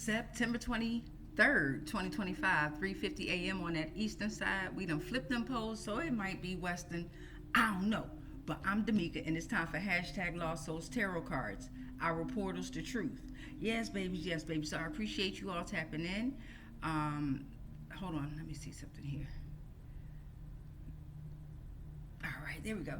September 23rd, 2025, 3:50 a.m. on that eastern side. We done flipped them poles, so it might be western. I don't know. But I'm Damika, and it's time for hashtag Lost Souls Tarot Cards, our portals to truth. Yes, babies, yes, babies. So I appreciate you all tapping in. Hold on, let me see something here. All right, there we go.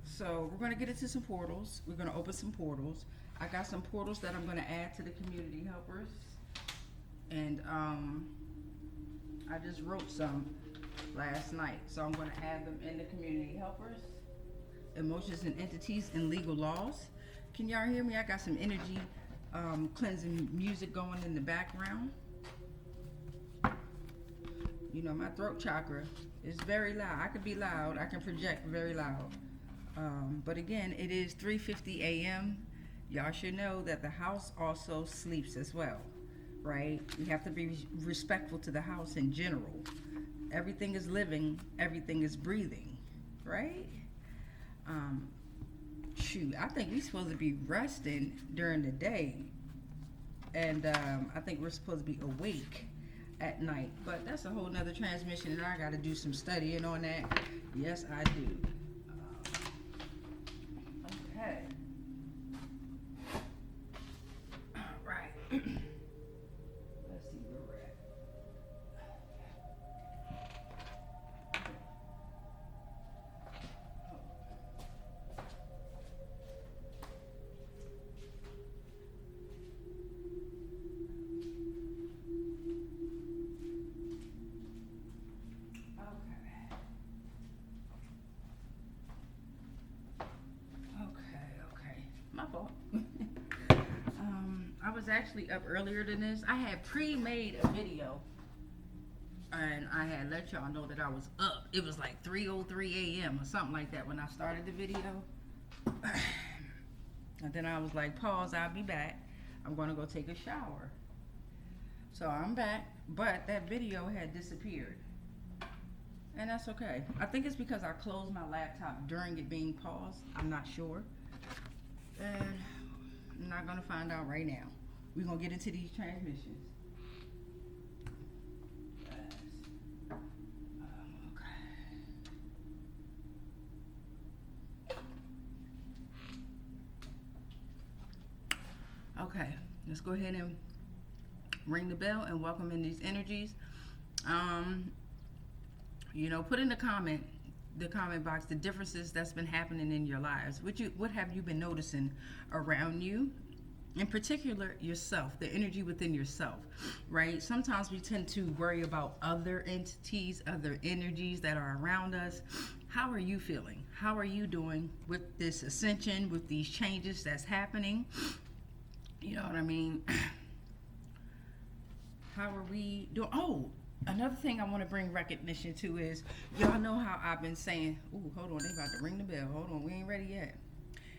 So we're going to get into some portals. We're going to open some portals. I got some portals that I'm going to add to the community helpers. And I just wrote some last night. So I'm going to add them in the community helpers. Emotions and entities and legal laws. Can y'all hear me? I got some energy cleansing music going in the background. You know, my throat chakra is very loud. I can be loud. I can project very loud. But again, it is 3:50 a.m. Y'all should know that the house also sleeps as well, right? We have to be respectful to the house in general. Everything is living. Everything is breathing, right? Shoot, I think we're supposed to be resting during the day. And I think we're supposed to be awake at night, but that's a whole nother transmission, and I got to do some studying on that. Yes, I do. Okay. All right. Let's see where we're at. I was actually up earlier than this. I had pre-made a video, and I had let y'all know that I was up. It was like 3:03 a.m. or something like that when I started the video. And then I was like, pause, I'll be back. I'm going to go take a shower. So I'm back, but that video had disappeared. And that's okay. I think it's because I closed my laptop during it being paused. I'm not sure. And I'm not going to find out right now. We're going to get into these transmissions. Okay, let's go ahead and ring the bell and welcome in these energies. You know, put in the comment box the differences that's been happening in your lives. What have you been noticing around you? In particular, yourself, the energy within yourself, right? Sometimes we tend to worry about other entities, other energies that are around us. How are you feeling? How are you doing with this ascension, with these changes that's happening? You know what I mean? How are we doing? Oh, another thing I want to bring recognition to is, y'all know how I've been saying, ooh, hold on, they about to ring the bell. Hold on, we ain't ready yet.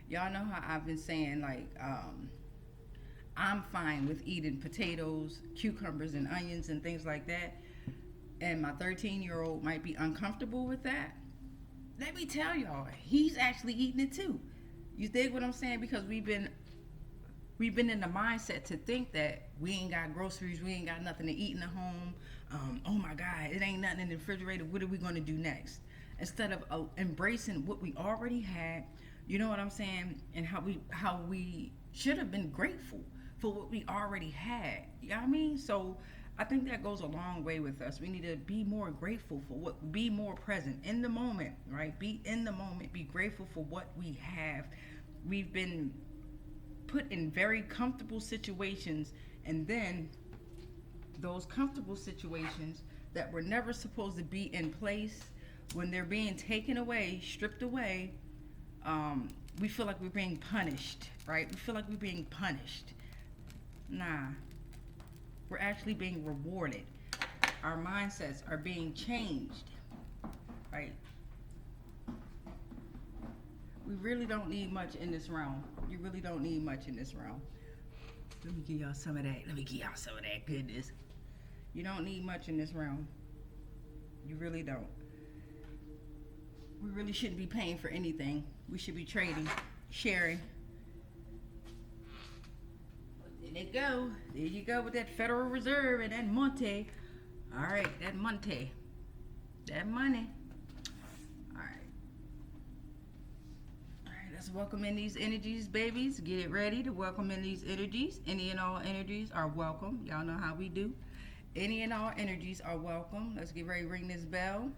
Y'all know how I've been saying, like, I'm fine with eating potatoes, cucumbers, and onions and things like that. And my 13-year-old might be uncomfortable with that. Let me tell y'all, he's actually eating it too. You dig what I'm saying? Because we've been in the mindset to think that we ain't got groceries, we ain't got nothing to eat in the home. Oh my God, it ain't nothing in the refrigerator. What are we going to do next? Instead of embracing what we already had, you know what I'm saying? And how we should have been grateful for what we already had. You know what I mean? So I think that goes a long way with us. We need to be more grateful for be more present in the moment, right? Be in the moment, be grateful for what we have. We've been put in very comfortable situations, and then those comfortable situations that were never supposed to be in place, when they're being taken away, stripped away, we feel like we're being punished, right? We feel like we're being punished. Nah, we're actually being rewarded. Our mindsets are being changed, right? We really don't need much in this realm. You really don't need much in this realm. Let me give y'all some of that. Let me give y'all some of that goodness. You don't need much in this realm. You really don't. We really shouldn't be paying for anything. We should be trading, sharing. But then it go. There you go with that Federal Reserve and that Monte. All right, that Monte. That money. All right. All right, let's welcome in these energies, babies. Get it ready to welcome in these energies. Any and all energies are welcome. Y'all know how we do. Any and all energies are welcome. Let's get ready to ring this bell.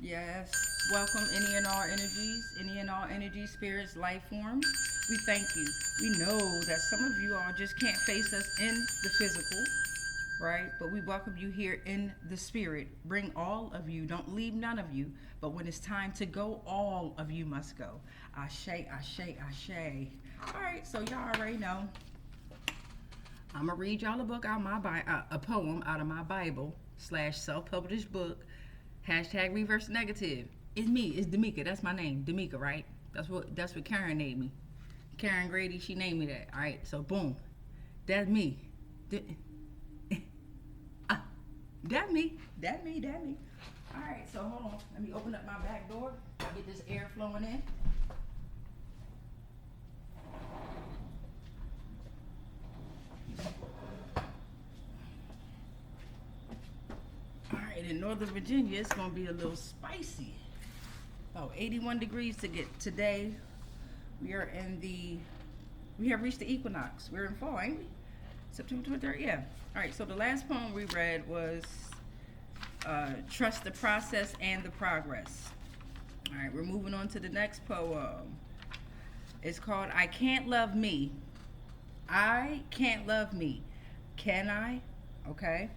Yes. Welcome any and all energies, any and all energy, spirits, life forms. We thank you. We know that some of you all just can't face us in the physical, right? But we welcome you here in the spirit. Bring all of you. Don't leave none of you. But when it's time to go, all of you must go. Ashe, ashe, ashe. All right, so y'all already know. I'm going to read y'all a book out a poem out of my Bible / self-published book. Hashtag reverse negative. It's me. It's Demika. That's my name. Demika, right? That's what Karen named me. Karen Grady, she named me that. All right, so boom. That's me. That me. All right, so hold on. Let me open up my back door. Get this air flowing in. All right, in Northern Virginia, it's going to be a little spicy. Oh, 81 degrees to get today. We have reached the equinox. We're in fall, ain't we? September 23rd, yeah. All right, so the last poem we read was Trust the Process and the Progress. All right, we're moving on to the next poem. It's called I Can't Love Me. I can't love me. Can I? Okay.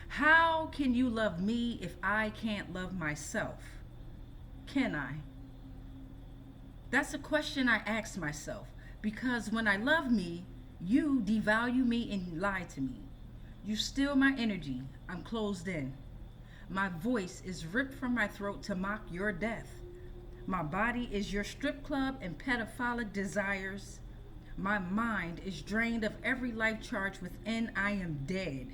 How can you love me if I can't love myself? Can I? That's a question I ask myself, because when I love me, you devalue me and lie to me. You steal my energy. I'm closed in. My voice is ripped from my throat to mock your death. My body is your strip club and pedophilic desires. My mind is drained of every life charge within. I am dead.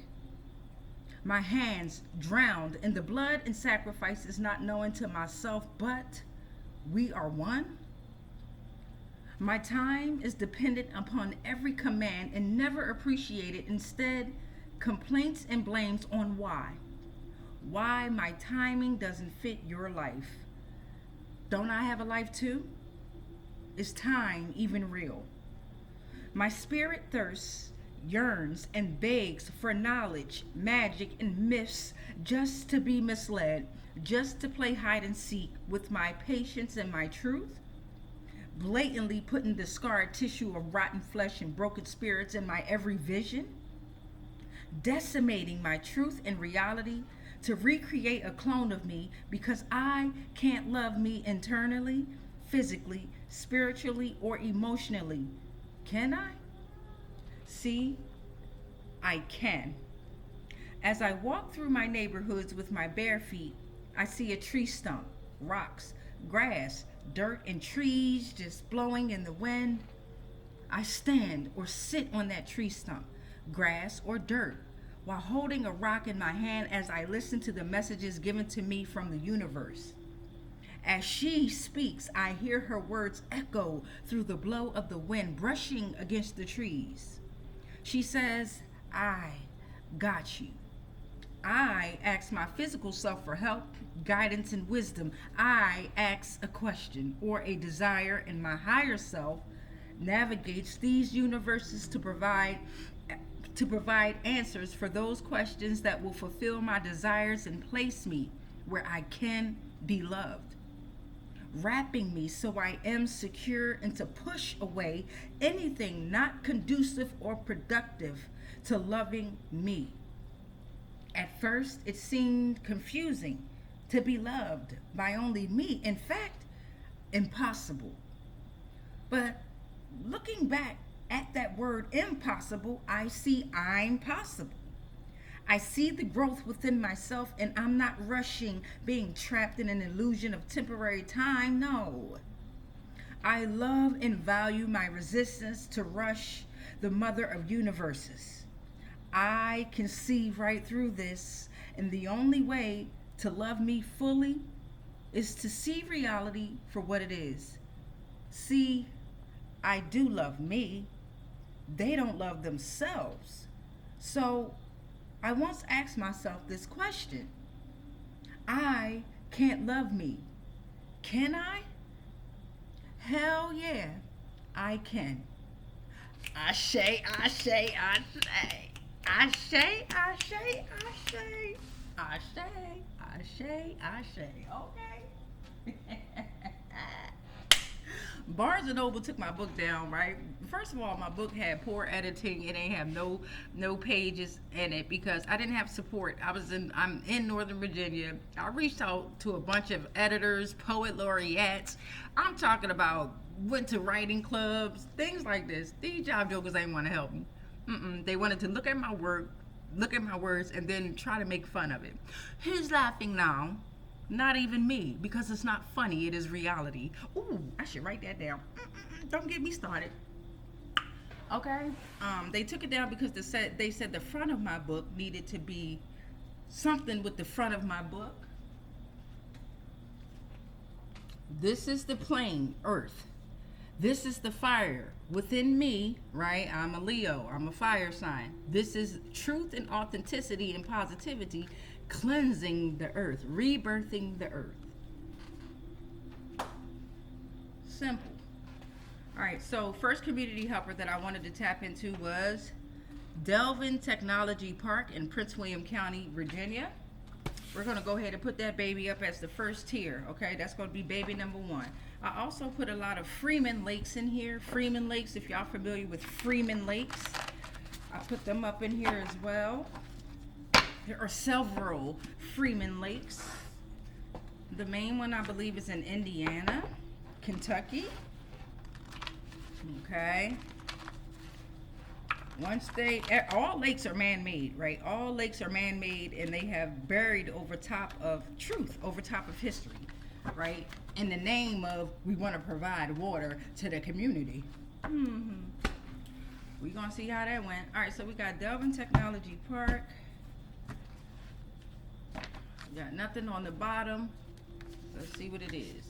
My hands drowned in the blood and sacrifices, not knowing to myself, but we are one. My time is dependent upon every command and never appreciated. Instead, complaints and blames on why. Why my timing doesn't fit your life. Don't I have a life too? Is time even real? My spirit thirsts, yearns, and begs for knowledge, magic, and myths, just to be misled, just to play hide and seek with my patience and my truth, blatantly putting the scarred tissue of rotten flesh and broken spirits in my every vision, decimating my truth and reality to recreate a clone of me because I can't love me internally, physically, spiritually, or emotionally. Can I? See, I can. As I walk through my neighborhoods with my bare feet, I see a tree stump, rocks, grass, dirt, and trees just blowing in the wind. I stand or sit on that tree stump, grass, or dirt, while holding a rock in my hand as I listen to the messages given to me from the universe. As she speaks, I hear her words echo through the blow of the wind brushing against the trees. She says, I got you. I ask my physical self for help, guidance, and wisdom. I ask a question or a desire, and my higher self navigates these universes to provide answers for those questions that will fulfill my desires and place me where I can be loved, wrapping me so I am secure and to push away anything not conducive or productive to loving me. At first, it seemed confusing to be loved by only me. In fact, impossible. But looking back at that word impossible, I see I'm possible. I see the growth within myself, and I'm not rushing, being trapped in an illusion of temporary time. No. I love and value my resistance to rush, the mother of universes. I can see right through this, and the only way to love me fully is to see reality for what it is. See, I do love me. they don't love themselves. So I once asked myself this question: I can't love me. Can I? Hell yeah, I can. Ashe, ashe, ashe. Ashe, ashe, ashe. Ashe, ashe, ashe. Okay. Barnes and Noble took my book down, right? First of all, my book had poor editing. It ain't have no pages in it because I didn't have support. I'm in Northern Virginia. I reached out to a bunch of editors, poet laureates. I'm talking about went to writing clubs, things like this. These job jokers ain't want to help me. They wanted to look at my work, look at my words, and then try to make fun of it. Who's laughing now? Not even me, because it's not funny, it is reality. Ooh, I should write that down. Don't get me started. Okay. They took it down because they said the front of my book needed to be something with the front of my book. This is the plane, Earth. This is the fire within me, right? I'm a Leo. I'm a fire sign. This is truth and authenticity and positivity, cleansing the earth, rebirthing the earth. Simple. All right, so first community helper that I wanted to tap into was Devlin Technology Park in Prince William County, Virginia. We're going to go ahead and put that baby up as the first tier, okay? That's going to be baby number 1. I also put a lot of Freeman Lakes in here. Freeman Lakes, if y'all familiar with Freeman Lakes, I put them up in here as well. There are several Freeman Lakes. The main one, I believe, is in Indiana, Kentucky. Okay. Once all lakes are man-made, right? All lakes are man-made, and they have buried over top of truth, over top of history, right? In the name of, we want to provide water to the community. We're going to see how that went. All right, so we got Devlin Technology Park. Got nothing on the bottom. Let's see what it is.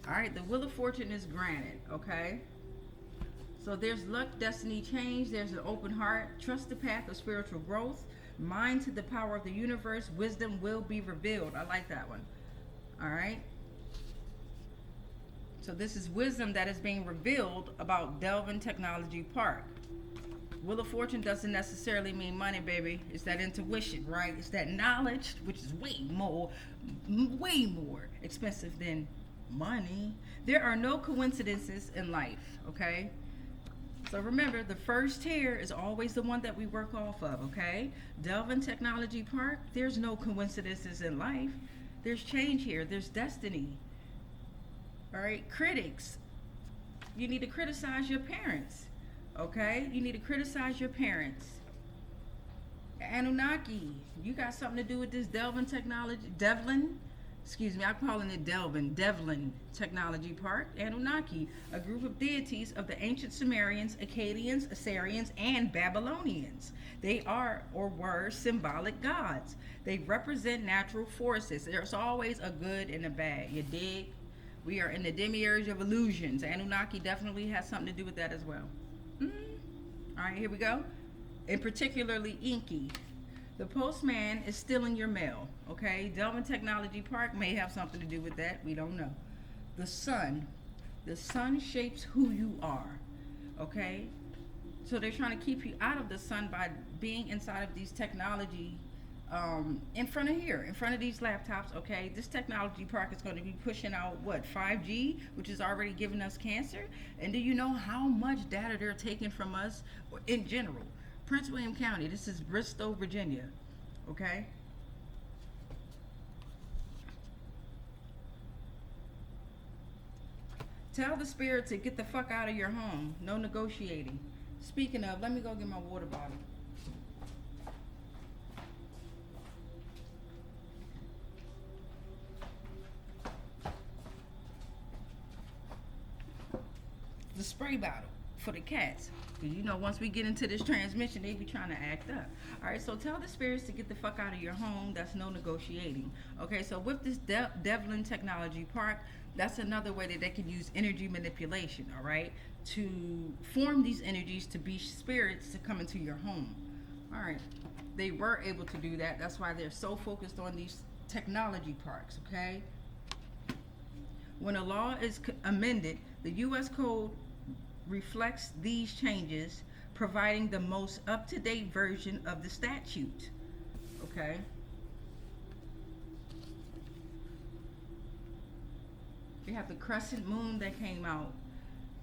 All right, the Wheel of Fortune is granted, okay? So there's luck, destiny, change. There's an open heart. Trust the path of spiritual growth. Mind to the power of the universe. Wisdom will be revealed. I like that one. All right. So this is wisdom that is being revealed about Devlin Technology Park. Wheel of Fortune doesn't necessarily mean money, baby. It's that intuition, right? It's that knowledge, which is way more expensive than money. There are no coincidences in life, okay? So remember, the first tier is always the one that we work off of, okay? Devlin Technology Park, there's no coincidences in life. There's change here. There's destiny. All right? Critics, you need to criticize your parents, okay? You need to criticize your parents. Anunnaki, you got something to do with this Devlin I'm calling it Devlin Technology Park. Anunnaki, a group of deities of the ancient Sumerians, Akkadians, Assyrians, and Babylonians. They are or were symbolic gods. They represent natural forces. There's always a good and a bad. You dig? We are in the demiurge of illusions. Anunnaki definitely has something to do with that as well. All right, here we go. And particularly Inky. The postman is stealing your mail, okay? Devlin Technology Park may have something to do with that. We don't know. The sun shapes who you are, okay? So they're trying to keep you out of the sun by being inside of these technology, in front of these laptops, okay? This technology park is going to be pushing out, 5G, which is already giving us cancer? And do you know how much data they're taking from us in general? Prince William County, this is Bristow, Virginia, okay? Tell the spirit to get the fuck out of your home. No negotiating. Speaking of, let me go get my water bottle. The spray bottle. for the cats. Because you know, once we get into this transmission, they be trying to act up. All right, so tell the spirits to get the fuck out of your home. That's no negotiating. Okay, so with this Devlin Technology Park, that's another way that they can use energy manipulation, all right, to form these energies to be spirits to come into your home. All right, they were able to do that. That's why they're so focused on these technology parks, okay? When a law is amended, the U.S. Code reflects these changes, providing the most up-to-date version of the statute. Okay? We have the crescent moon that came out.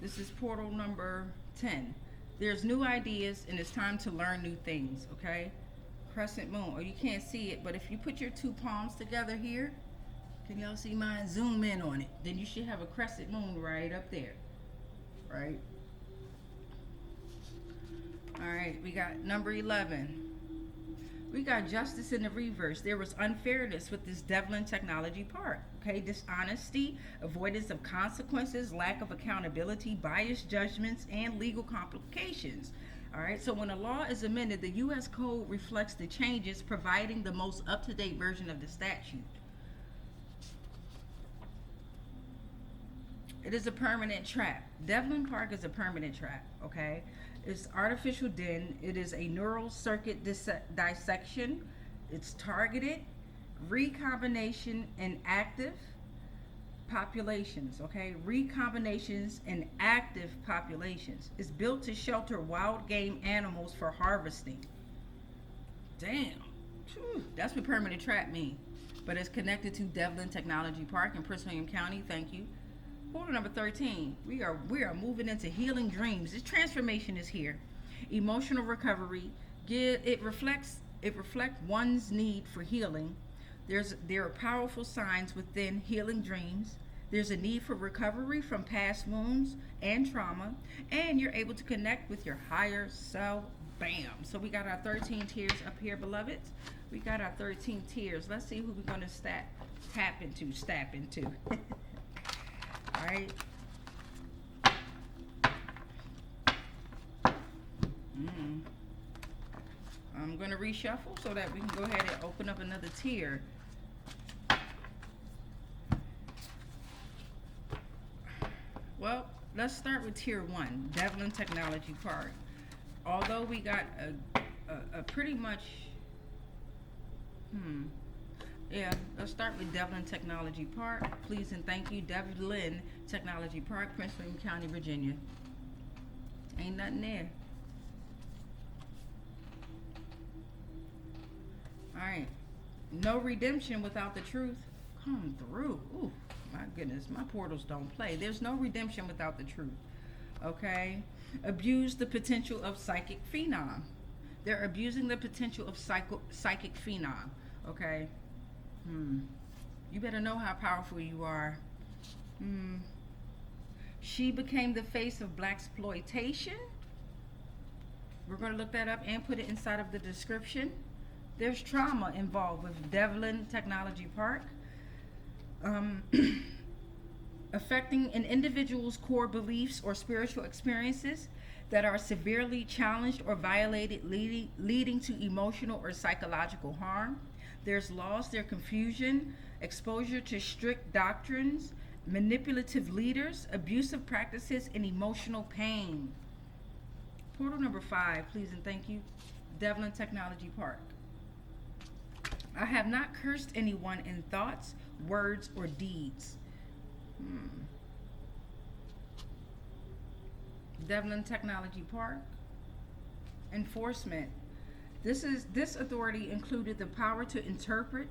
This is portal number 10. There's new ideas and it's time to learn new things, okay? Crescent moon, or you can't see it, but if you put your two palms together here, can y'all see mine? Zoom in on it. Then you should have a crescent moon right up there, right? All right, we got number 11. We got justice in the reverse. There was unfairness with this Devlin Technology Park. Okay, dishonesty, avoidance of consequences, lack of accountability, biased judgments, and legal complications. All right, so when a law is amended, the U.S. Code reflects the changes, providing the most up-to-date version of the statute. It is a permanent trap. Devlin Park is a permanent trap, okay? It's artificial den. It is a neural circuit dissection. It's targeted, recombination, and active populations, okay? Recombinations and active populations. It's built to shelter wild game animals for harvesting. Damn. Whew. That's what permanent trap mean. But it's connected to Devlin Technology Park in Prince William County. Thank you. Portal number 13. We are moving into healing dreams. This transformation is here. Emotional recovery. It reflects one's need for healing. There are powerful signs within healing dreams. There's a need for recovery from past wounds and trauma, and you're able to connect with your higher self. Bam. So we got our 13 tiers up here, beloveds. We got our 13 tiers. Let's see who we're going to step into. All right. I'm going to reshuffle so that we can go ahead and open up another tier. Well, let's start with tier 1, Devlin Technology Park. Although we got a pretty much, yeah, let's start with Devlin Technology Park. Please and thank you, Devlin Technology Park, Prince William County, Virginia. Ain't nothing there. All right. No redemption without the truth. Come through. Ooh, my goodness, my portals don't play. There's no redemption without the truth. Okay? Abuse the potential of psychic phenom. They're abusing the potential of psychic phenom. Okay? You better know how powerful you are. She became the face of Blaxploitation. We're going to look that up and put it inside of the description. There's trauma involved with Devlin Technology Park. Affecting an individual's core beliefs or spiritual experiences that are severely challenged or violated, leading to emotional or psychological harm. There's loss, there's confusion, exposure to strict doctrines, manipulative leaders, abusive practices, and emotional pain. Portal number 5, please and thank you, Devlin Technology Park. I have not cursed anyone in thoughts, words, or deeds. Devlin Technology Park. Enforcement. This authority included the power to interpret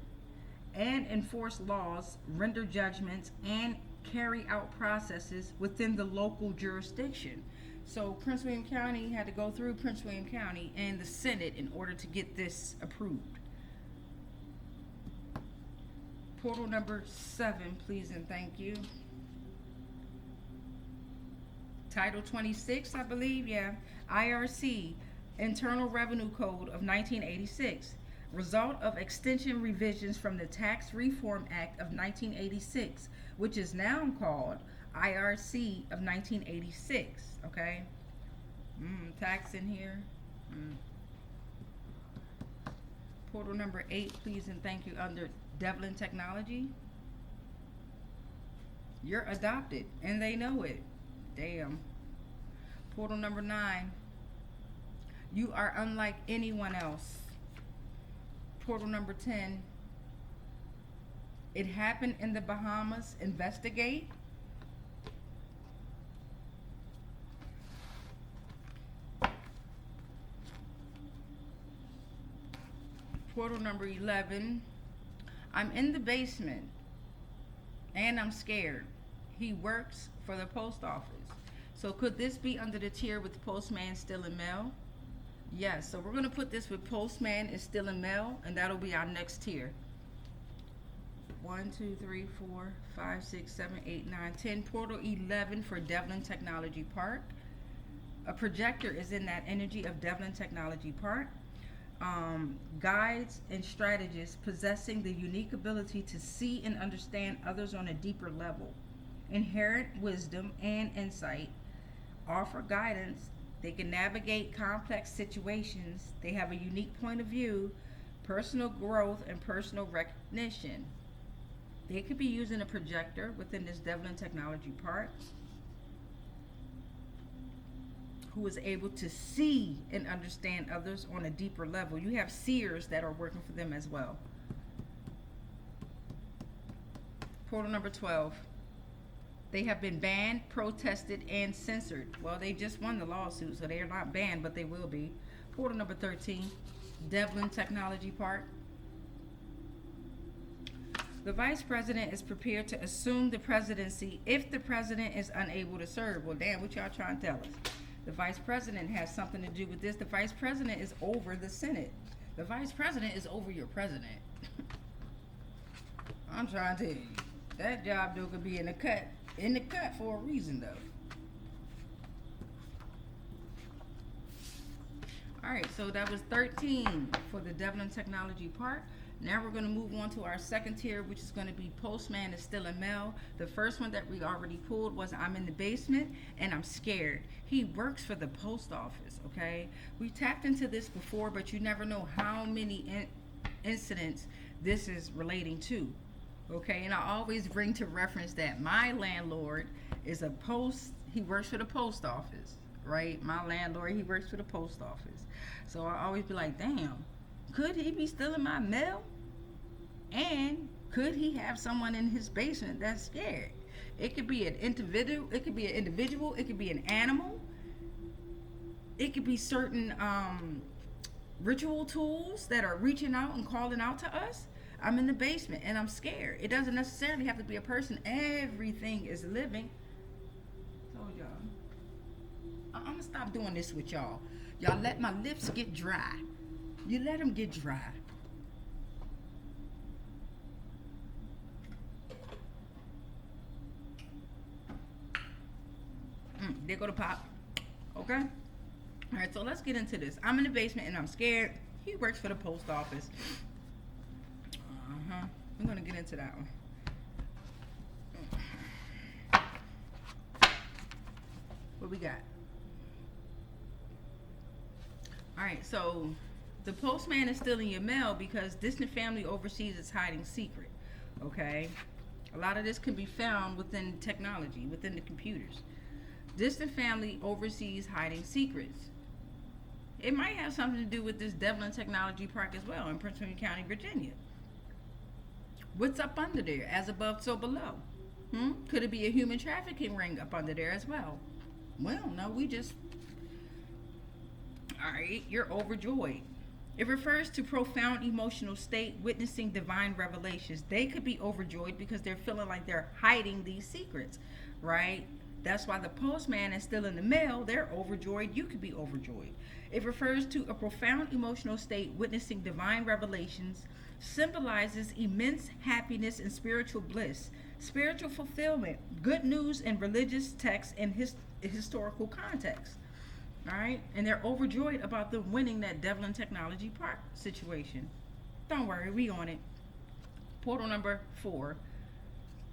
and enforce laws, render judgments, and carry out processes within the local jurisdiction. So Prince William County had to go through Prince William County and the Senate in order to get this approved. Portal number 7, please and thank you. Title 26, I believe, yeah. IRC, Internal Revenue Code of 1986. Result of extension revisions from the Tax Reform Act of 1986, which is now called IRC of 1986, okay? Tax in here. Portal number 8, please and thank you, under Devlin Technology. You're adopted and they know it. Damn. Portal number 9. You are unlike anyone else. Portal number 10. It happened in the Bahamas. Investigate. Portal number 11. I'm in the basement and I'm scared. He works for the post office. So could this be under the tier with postman still in mail? Yes, so we're going to put this with postman is still in mail, and that'll be our next tier. 1, 2, 3, 4, 5, 6, 7, 8, 9, 10. Portal 11 for Devlin Technology Park. A projector is in that energy of Devlin Technology Park. Guides and strategists possessing the unique ability to see and understand others on a deeper level. Inherent wisdom and insight. Offer guidance. They can navigate complex situations. They have a unique point of view, personal growth, and personal recognition. They could be using a projector within this Devlin Technology Park, who is able to see and understand others on a deeper level. You have seers that are working for them as well. Portal number 12. They have been banned, protested, and censored. Well, they just won the lawsuit, so they are not banned, but they will be. Portal number 13, Devlin Technology Park. The vice president is prepared to assume the presidency if the president is unable to serve. Well, damn, what y'all trying to tell us? The vice president has something to do with this. The vice president is over the Senate. The vice president is over your president. I'm trying to tell you, that job though could be in the cut for a reason though. All right, so that was 13 for the Devlin Technology Park. Now we're going to move on to our second tier, which is going to be postman is still in mail. The first one that we already pulled was I'm in the basement and I'm scared. He works for the post office, okay? We tapped into this before, but you never know how many incidents this is relating to, okay? And I always bring to reference that my landlord is he works for the post office, right? My landlord, he works for the post office. So I always be like, damn, could he be stealing my mail? And could he have someone in his basement that's scared? It could be an individual, it could be an animal. It could be certain ritual tools that are reaching out and calling out to us. I'm in the basement and I'm scared. It doesn't necessarily have to be a person. Everything is living. Told y'all. I'm gonna stop doing this with y'all. Y'all let my lips get dry. You let them get dry. There go the pop. Okay? All right, so let's get into this. I'm in the basement and I'm scared. He works for the post office. We're going to get into that one. What we got? All right, so the postman is still in your mail because distant family overseas is hiding secret, okay? A lot of this can be found within technology, within the computers. Distant family overseas hiding secrets. It might have something to do with this Devlin Technology Park as well in Prince William County, Virginia. What's up under there? As above, so below. Could it be a human trafficking ring up under there as well? Well, no, all right, you're overjoyed. It refers to profound emotional state, witnessing divine revelations. They could be overjoyed because they're feeling like they're hiding these secrets, right? That's why the postman is still in the mail. They're overjoyed. You could be overjoyed. It refers to a profound emotional state, witnessing divine revelations, symbolizes immense happiness and spiritual bliss, spiritual fulfillment, good news in religious texts and historical context. All right, and they're overjoyed about them winning that Devlin Technology Park situation. Don't worry, we on it. Portal number 4.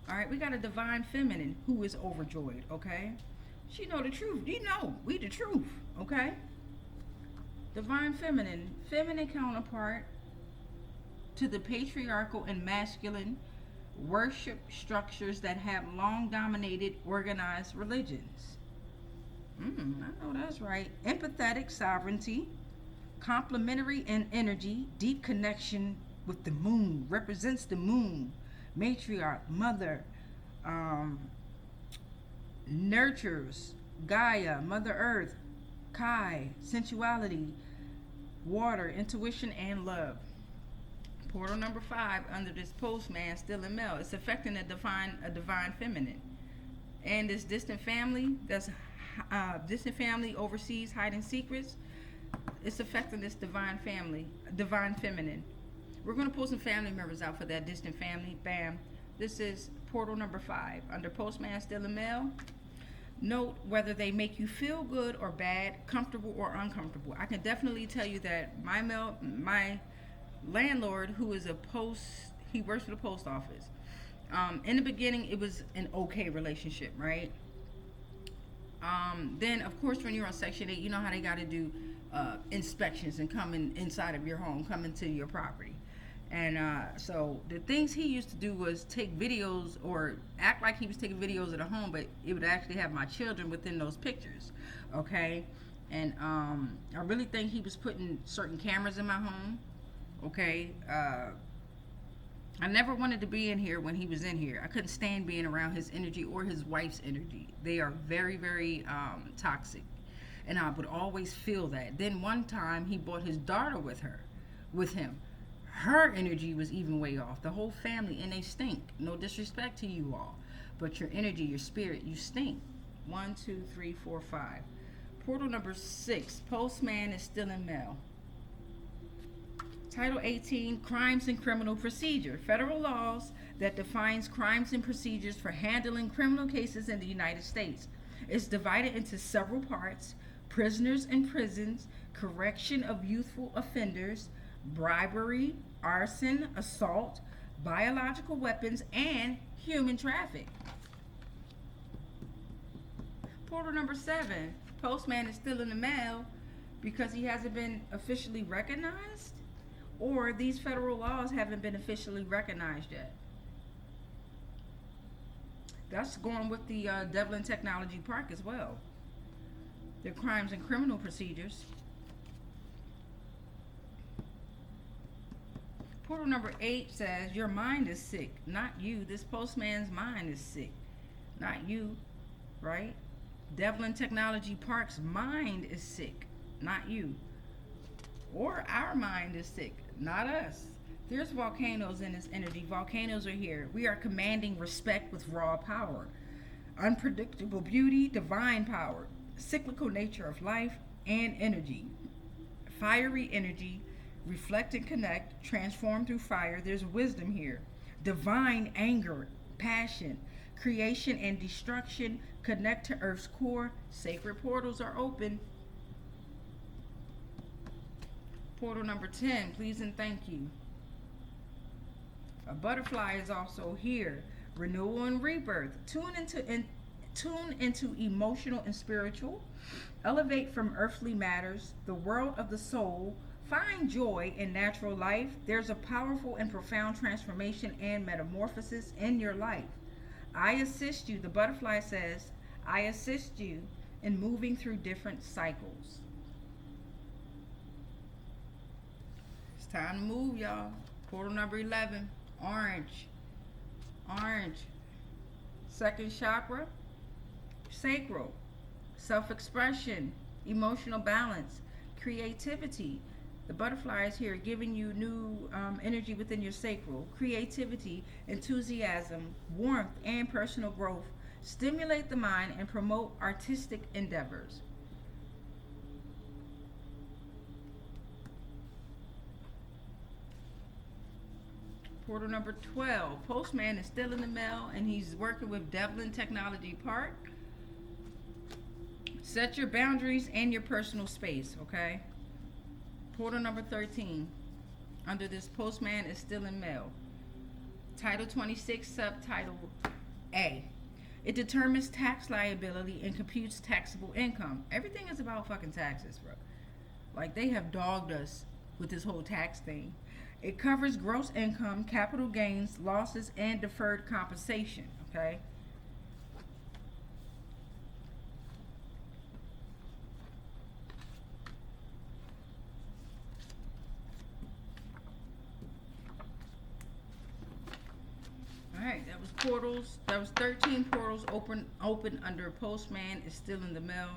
All right, we got a divine feminine who is overjoyed, okay? She know the truth. You know, we the truth. Okay. Divine feminine, feminine counterpart to the patriarchal and masculine worship structures that have long dominated organized religions. I know that's right. Empathetic sovereignty, complementary in energy, deep connection with the moon, represents the moon, matriarch, mother, nurtures, Gaia, Mother Earth, Kai, sensuality, water, intuition, and love. Portal number 5 under this postman still in male. It's affecting a divine feminine. And this distant family overseas hiding secrets. It's affecting this divine feminine. We're going to pull some family members out for that distant family. Bam. This is portal number 5 under postman still in male. Note whether they make you feel good or bad, comfortable or uncomfortable. I can definitely tell you that my landlord, who is he works for the post office. In the beginning, it was an okay relationship, right? Then, of course, when you're on Section 8, you know how they got to do inspections and come inside of your home, come into your property. And so the things he used to do was take videos or act like he was taking videos of the home, but it would actually have my children within those pictures, okay? And I really think he was putting certain cameras in my home, okay? I never wanted to be in here when he was in here. I couldn't stand being around his energy or his wife's energy. They are very, very toxic. And I would always feel that. Then one time he brought his daughter with him. Her energy was even way off. The whole family, and they stink. No disrespect to you all. But your energy, your spirit, you stink. 1, 2, 3, 4, 5. Portal number 6. Postman is still in male. Title 18, Crimes and Criminal Procedure. Federal laws that defines crimes and procedures for handling criminal cases in the United States. It's divided into several parts: prisoners and prisons, correction of youthful offenders, bribery, arson, assault, biological weapons, and human traffic. Portal number 7. Postman is still in the mail because he hasn't been officially recognized, or these federal laws haven't been officially recognized yet. That's going with the Devlin Technology Park as well. Their crimes and criminal procedures. Portal number 8 says, your mind is sick, not you. This postman's mind is sick, not you, right? Devlin Technology Park's mind is sick, not you. Or our mind is sick, not us. There's volcanoes in this energy. Volcanoes are here. We are commanding respect with raw power, unpredictable beauty, divine power, cyclical nature of life and energy, fiery energy, reflect and connect, transform through fire. There's wisdom here. Divine anger, passion, creation and destruction, connect to Earth's core. Sacred portals are open. Portal number 10, please and thank you. A butterfly is also here. Renewal and rebirth. Tune into emotional and spiritual. Elevate from earthly matters. The world of the soul. Find joy in natural life. There's a powerful and profound transformation and metamorphosis in your life. I assist you, the butterfly says, I assist you in moving through different cycles. It's time to move, y'all. Portal number 11, orange. Orange. Second chakra, sacral. Self-expression, emotional balance, creativity. The butterfly is here giving you new energy within your sacral. Creativity, enthusiasm, warmth, and personal growth. Stimulate the mind and promote artistic endeavors. Portal number 12. Postman is still in the mail and he's working with Devlin Technology Park. Set your boundaries and your personal space, okay? Portal number 13. Under this, postman is still in mail. Title 26, subtitle A. It determines tax liability and computes taxable income. Everything is about fucking taxes, bro. Like, they have dogged us with this whole tax thing. It covers gross income, capital gains, losses, and deferred compensation, okay? Alright, that was portals. That was 13 portals open under Postman. Is still in the mail.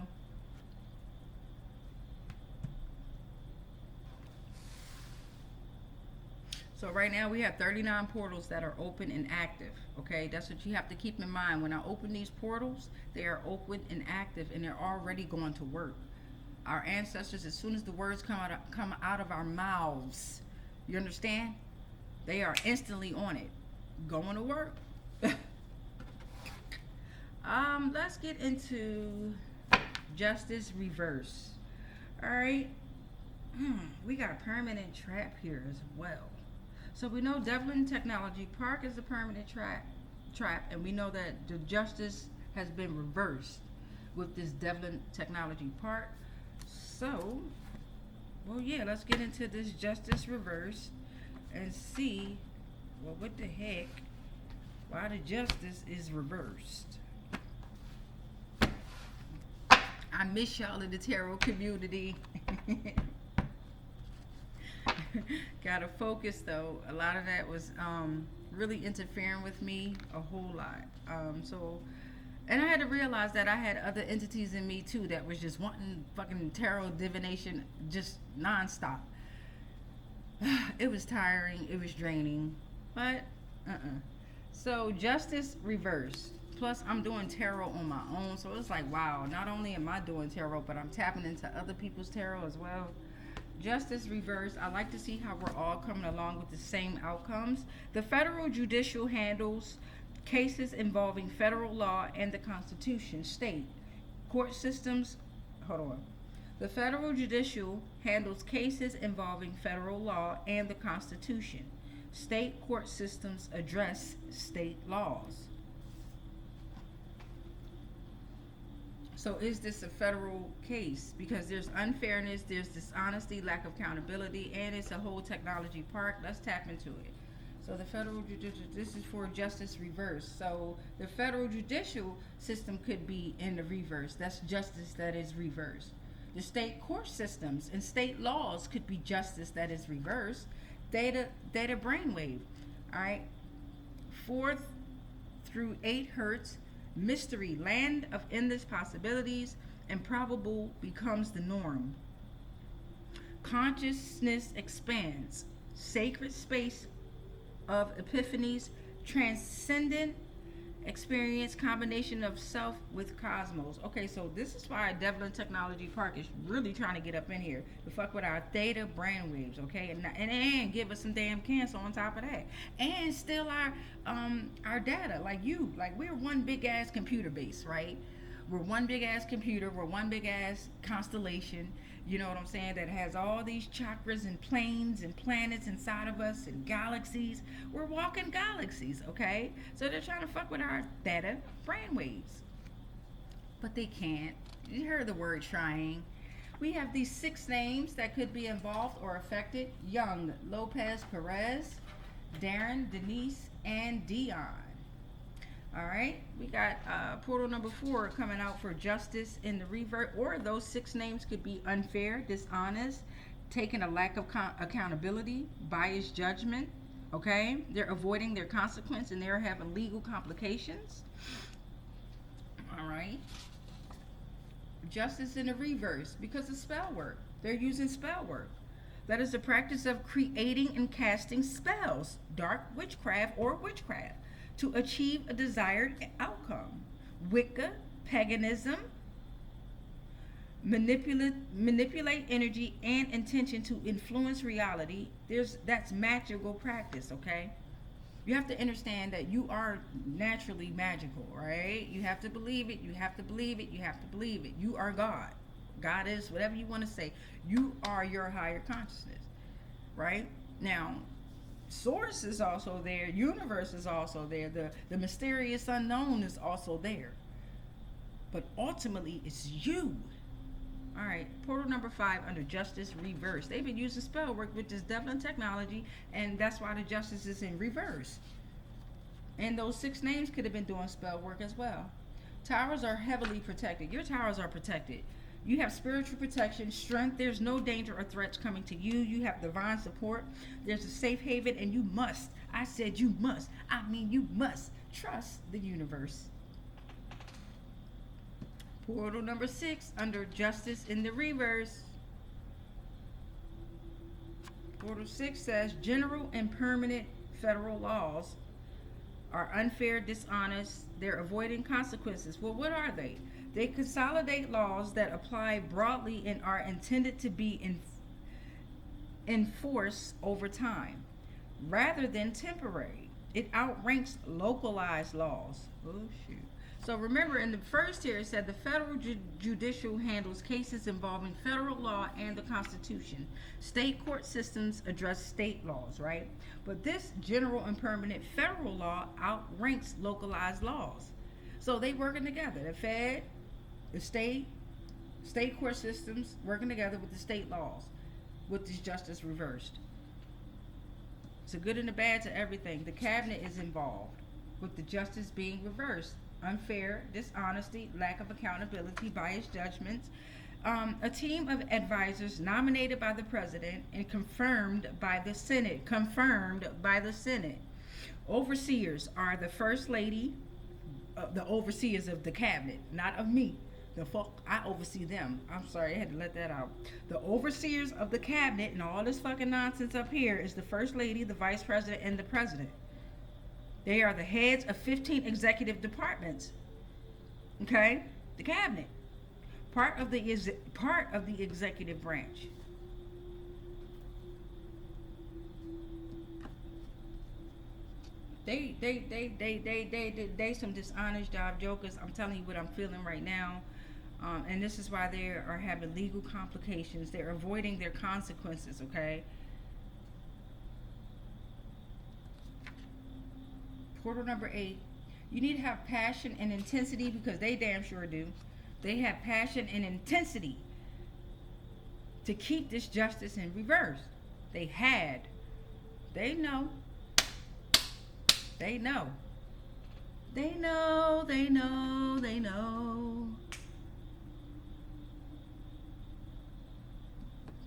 So right now we have 39 portals that are open and active. Okay, that's what you have to keep in mind. When I open these portals, they are open and active, and they're already going to work. Our ancestors, as soon as the words come out of our mouths, you understand? They are instantly on it, going to work. Let's get into justice reverse. All right, we got a permanent trap here as well. So we know Devlin Technology Park is a permanent trap, and we know that the justice has been reversed with this Devlin Technology Park. So, well, yeah, let's get into this justice reverse and see, well, what the heck, why the justice is reversed. I miss y'all in the tarot community. Gotta focus though. A lot of that was really interfering with me a whole lot. And I had to realize that I had other entities in me too that was just wanting fucking tarot divination just nonstop. It was tiring, it was draining, but So justice reversed. Plus I'm doing tarot on my own, so it's like, wow, not only am I doing tarot, but I'm tapping into other people's tarot as well. Justice reversed. I like to see how we're all coming along with the same outcomes. The federal judicial handles cases involving federal law and the Constitution. State court systems. Hold on. The federal judicial handles cases involving federal law and the Constitution. State court systems address state laws. So is this a federal case? Because there's unfairness, there's dishonesty, lack of accountability, and it's a whole technology park. Let's tap into it. So the federal judicial, this is for justice reverse. So the federal judicial system could be in the reverse. That's justice that is reversed. The state court systems and state laws could be justice that is reversed. Theta brainwave. All right. 4th through 8 hertz. Mystery, land of endless possibilities, improbable becomes the norm. Consciousness expands. Sacred space of epiphanies, transcendent experience, combination of self with cosmos. Okay, so this is why Devlin Technology Park is really trying to get up in here to fuck with our theta brainwaves, okay, and give us some damn cancer on top of that, and steal our data. Like we're one big ass computer base, right? We're one big ass computer. We're one big ass constellation. You know what I'm saying? That has all these chakras and planes and planets inside of us and galaxies. We're walking galaxies, okay? So they're trying to fuck with our theta brainwaves. But they can't. You heard the word trying. We have these 6 names that could be involved or affected. Young, Lopez, Perez, Darren, Denise, and Dion. All right, we got portal number 4 coming out for justice in the revert, or those 6 names could be unfair, dishonest, taking a lack of accountability, biased judgment. Okay, they're avoiding their consequence and they're having legal complications. All right, justice in the reverse because of spell work. They're using spell work. That is the practice of creating and casting spells, dark witchcraft or witchcraft, to achieve a desired outcome. Wicca, paganism, manipulate energy and intention to influence reality. That's magical practice, okay? You have to understand that you are naturally magical, right? You have to believe it, you have to believe it, you have to believe it. You are God. God is whatever you want to say. You are your higher consciousness, right? Now, Source is also there. Universe is also there. The mysterious unknown is also there. But ultimately, it's you. All right, portal number 5 under justice reverse. They've been using spell work with this Devlin technology, and that's why the justice is in reverse. And those 6 names could have been doing spell work as well. Towers are heavily protected. Your towers are protected. You have spiritual protection, strength. There's no danger or threats coming to you. You have divine support. There's a safe haven, and you must. I said you must. I mean you must trust the universe. Portal number 6 under justice in the reverse. Portal 6 says general and permanent federal laws are unfair, dishonest. They're avoiding consequences. Well, what are they? They consolidate laws that apply broadly and are intended to be enforced over time, rather than temporary. It outranks localized laws. Oh, shoot. So remember, in the first here, it said the federal judicial handles cases involving federal law and the Constitution. State court systems address state laws, right? But this general and permanent federal law outranks localized laws. So they working together. The Fed, the state court systems working together with the state laws, with this justice reversed. It's a good and a bad to everything. The cabinet is involved with the justice being reversed. Unfair, dishonesty, lack of accountability, biased judgments. A team of advisors nominated by the president and confirmed by the Senate. Overseers are the first lady, the overseers of the cabinet, not of me. The fuck, I oversee them. I'm sorry, I had to let that out. The overseers of the cabinet and all this fucking nonsense up here is the first lady, the vice president, and the president. They are the heads of 15 executive departments. Okay? The cabinet. Part of the executive branch. They some dishonest job jokers. I'm telling you what I'm feeling right now. And this is why they are having legal complications. They're avoiding their consequences, okay? Portal number 8. You need to have passion and intensity, because they damn sure do. They have passion and intensity to keep this justice in reverse. They had. They know. They know. They know, they know, they know.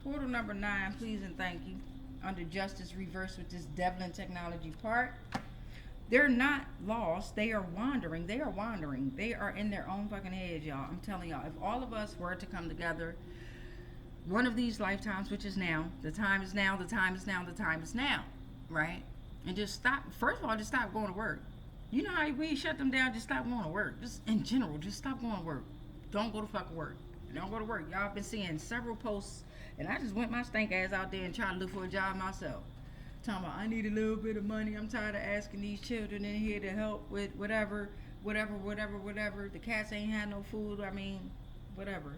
Portal number 9, please and thank you. Under justice reverse with this Devlin Technology Park. They're not lost. They are wandering. They are wandering. They are in their own fucking head, y'all. I'm telling y'all, if all of us were to come together one of these lifetimes, which is now, the time is now, the time is now, the time is now, right? And just stop. First of all, just stop going to work. You know how we shut them down? Just stop going to work. Just in general, just stop going to work. Don't go to fucking work. Don't go to work. Y'all been seeing several posts, and I just went my stank ass out there and tried to look for a job myself. Talking about, I need a little bit of money. I'm tired of asking these children in here to help with whatever. The cats ain't had no food. I mean, whatever.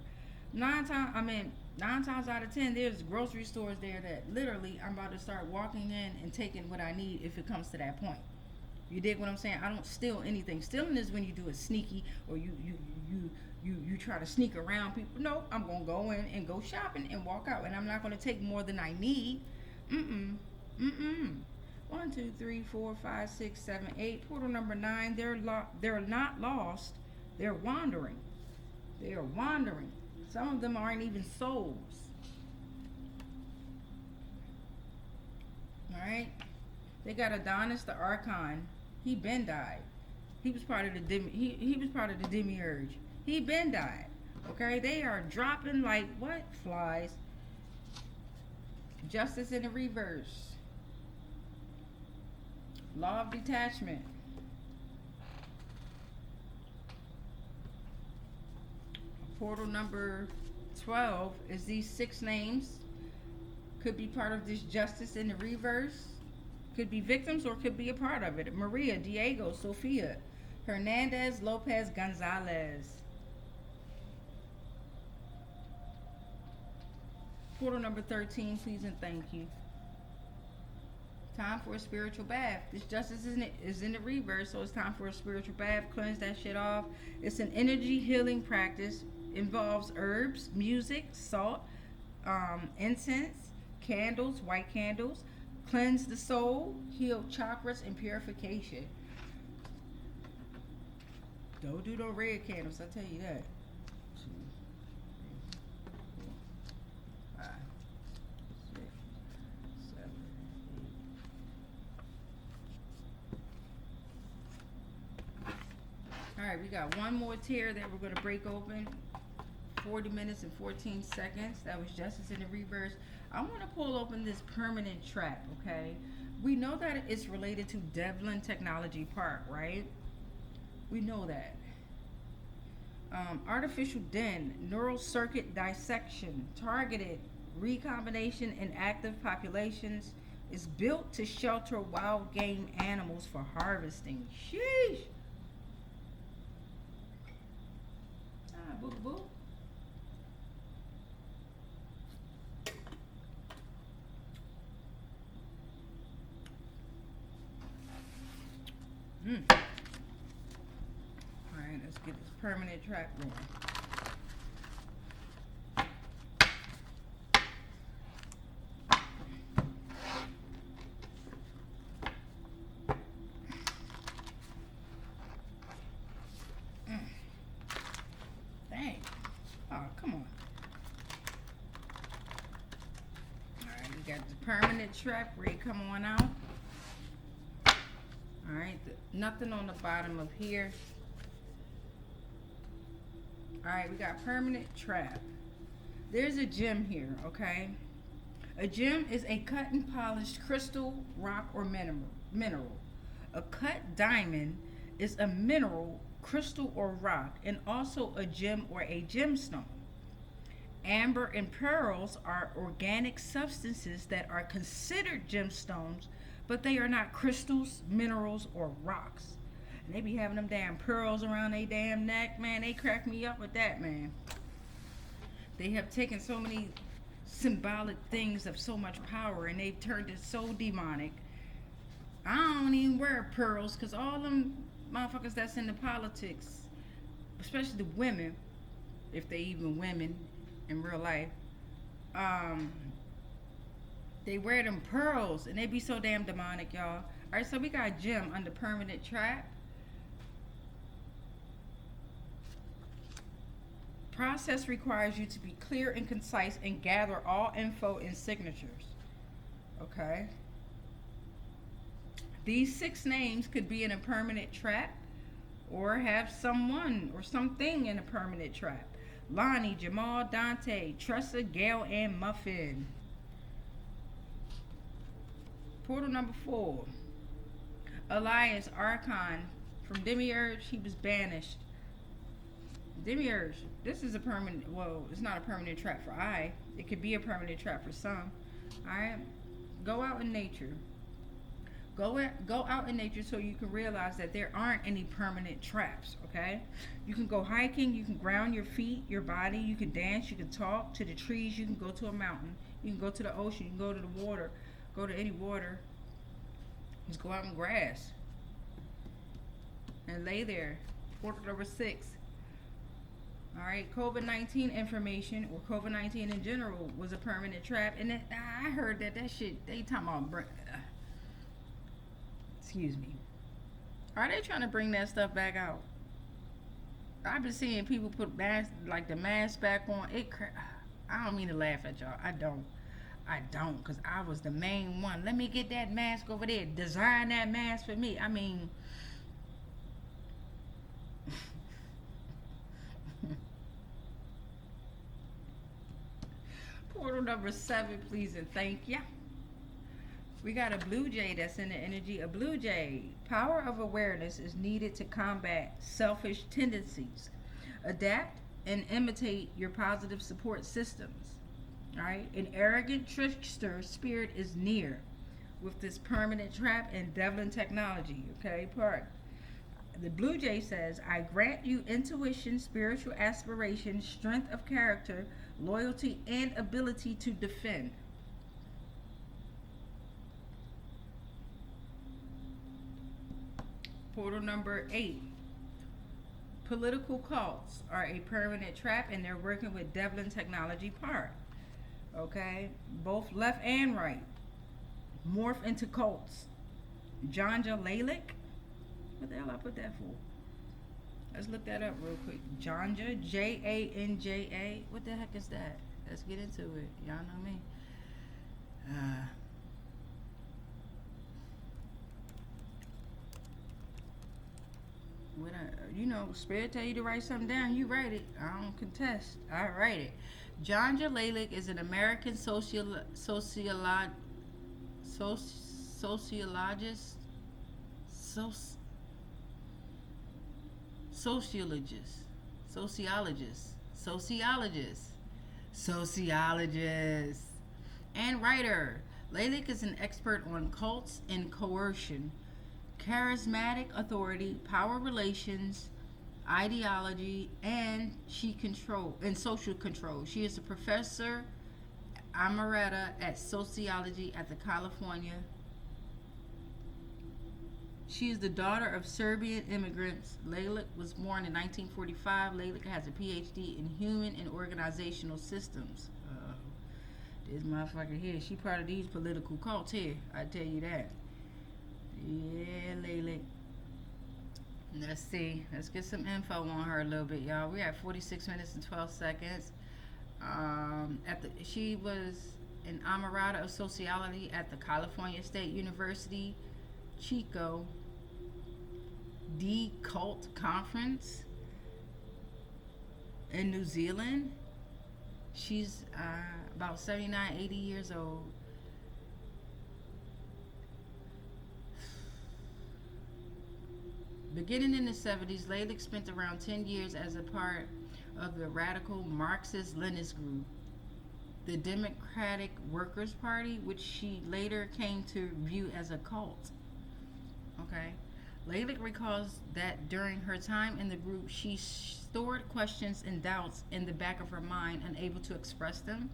9 times out of 10, there's grocery stores there that literally I'm about to start walking in and taking what I need if it comes to that point. You dig what I'm saying? I don't steal anything. Stealing is when you do it sneaky, or you try to sneak around people. No, I'm gonna go in and go shopping and walk out, and I'm not gonna take more than I need. 1, 2, 3, 4, 5, 6, 7, 8. Portal number 9. They're not lost. They're wandering. They are wandering. Some of them aren't even souls. All right. They got Adonis the Archon. He been died. He was part of the he was part of the demiurge. He been died. Okay. They are dropping like what? Flies. Justice in the reverse. Law of detachment. Portal number 12 is these 6 names. Could be part of this justice in the reverse. Could be victims or could be a part of it. Maria, Diego, Sofia, Hernandez, Lopez, Gonzalez. Portal number 13, please and thank you. Time for a spiritual bath. This justice is in the reverse, so it's time for a spiritual bath. Cleanse that shit off. It's an energy healing practice. Involves herbs, music, salt, incense, candles, white candles. Cleanse the soul, heal chakras, and purification. Don't do no red candles, I tell you that. 2, 3, 4, 5, 6, 7, 8. Alright, we got one more tier that we're going to break open. 40 minutes and 14 seconds. That was justice in the reverse. I want to pull open this permanent trap, okay? We know that it's related to Devlin Technology Park, right? We know that. Artificial den, neural circuit dissection, targeted recombination in active populations is built to shelter wild game animals for harvesting. Sheesh. Boo boo. Alright, let's get this permanent trap going. Dang. Oh, come on. Alright, we got the permanent trap ready. Come on out. Alright, nothing on the bottom of here. Alright, we got permanent trap. There's a gem here, okay? A gem is a cut and polished crystal, rock, or mineral. A cut diamond is a mineral, crystal, or rock, and also a gem or a gemstone. Amber and pearls are organic substances that are considered gemstones, but they are not crystals, minerals, or rocks. And they be having them damn pearls around their damn neck, man. They crack me up with that, man. They have taken so many symbolic things of so much power, and they've turned it so demonic. I don't even wear pearls, because all them motherfuckers that's in the politics, especially the women, if they even women in real life, they wear them pearls, and they be so damn demonic, y'all. Alright, so we got gem under permanent trap. Process requires you to be clear and concise and gather all info and signatures. Okay. These 6 names could be in a permanent trap or have someone or something in a permanent trap. Lonnie, Jamal, Dante, Tressa, Gail, and Muffin. Portal number 4. Alliance Archon. From Demiurge, he was banished. Demiurge, this is a permanent, well, it's not a permanent trap for I. It could be a permanent trap for some. Alright? Go out in nature. Go out in nature so you can realize that there aren't any permanent traps, okay? You can go hiking, you can ground your feet, your body, you can dance, you can talk to the trees, you can go to a mountain, you can go to the ocean, you can go to the water, go to any water. Just go out in grass and lay there. Portal number 6. Alright, COVID-19 information, or COVID-19 in general, was a permanent trap. And I heard that shit, they talking about, excuse me. Are they trying to bring that stuff back out? I've been seeing people put masks, like the mask back on. I don't mean to laugh at y'all. I don't. Because I was the main one. Let me get that mask over there. Design that mask for me. I mean... Portal number 7, please and thank ya. We got a blue jay that's in the energy. A blue jay. Power of awareness is needed to combat selfish tendencies. Adapt and imitate your positive support systems. Alright? An arrogant trickster spirit is near with this permanent trap and Devlin Technology. Okay, Park. The blue jay says, I grant you intuition, spiritual aspiration, strength of character, loyalty, and ability to defend. Portal number 8. Political cults are a permanent trap, and they're working with Devlin Technology Park. Okay? Both left and right. Morph into cults. Janja Lalick? What the hell I put that for? Let's look that up real quick. Janja, Janja. What the heck is that? Let's get into it. Y'all know me. Spirit tell you to write something down, you write it. I don't contest. I write it. Janja Lalick is an American sociologist. Sociologist, and writer. Lalick is an expert on cults and coercion, charismatic authority, power relations, ideology, and social control. She is a professor emerita at sociology at the California. She is the daughter of Serbian immigrants. Lalick was born in 1945. Lalick has a PhD in human and organizational systems. This motherfucker here, she part of these political cults here. I tell you that. Yeah, Lalick. Let's see. Let's get some info on her a little bit, y'all. We're at 46 minutes and 12 seconds. She was an emerita of sociology at the California State University Chico D Cult Conference in New Zealand. She's about 79, 80 years old. Beginning in the 70s, Lalick spent around 10 years as a part of the radical Marxist-Leninist group, the Democratic Workers' Party, which she later came to view as a cult. Okay. Lalick recalls that during her time in the group, she stored questions and doubts in the back of her mind, unable to express them.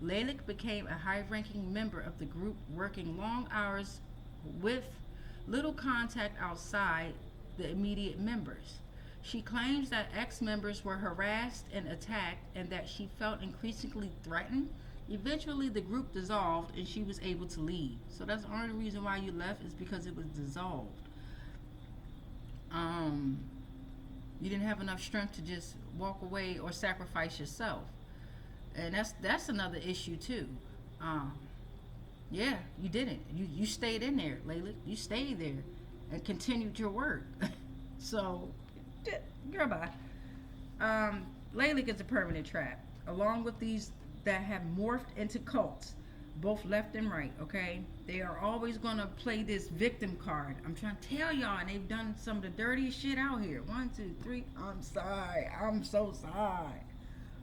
Lalick became a high-ranking member of the group, working long hours with little contact outside the immediate members. She claims that ex-members were harassed and attacked, and that she felt increasingly threatened. Eventually, the group dissolved, and she was able to leave. So that's the only reason why you left, is because it was dissolved. You didn't have enough strength to just walk away or sacrifice yourself, and that's another issue too. Yeah, you didn't. You stayed in there, Lalick. You stayed there and continued your work. So, girl, bye. Lalick is a permanent trap, along with these that have morphed into cults, both left and right. Okay, they are always gonna play this victim card. I'm trying to tell y'all, and they've done some of the dirtiest shit out here. 1, 2, 3. I'm sorry. I'm so sorry.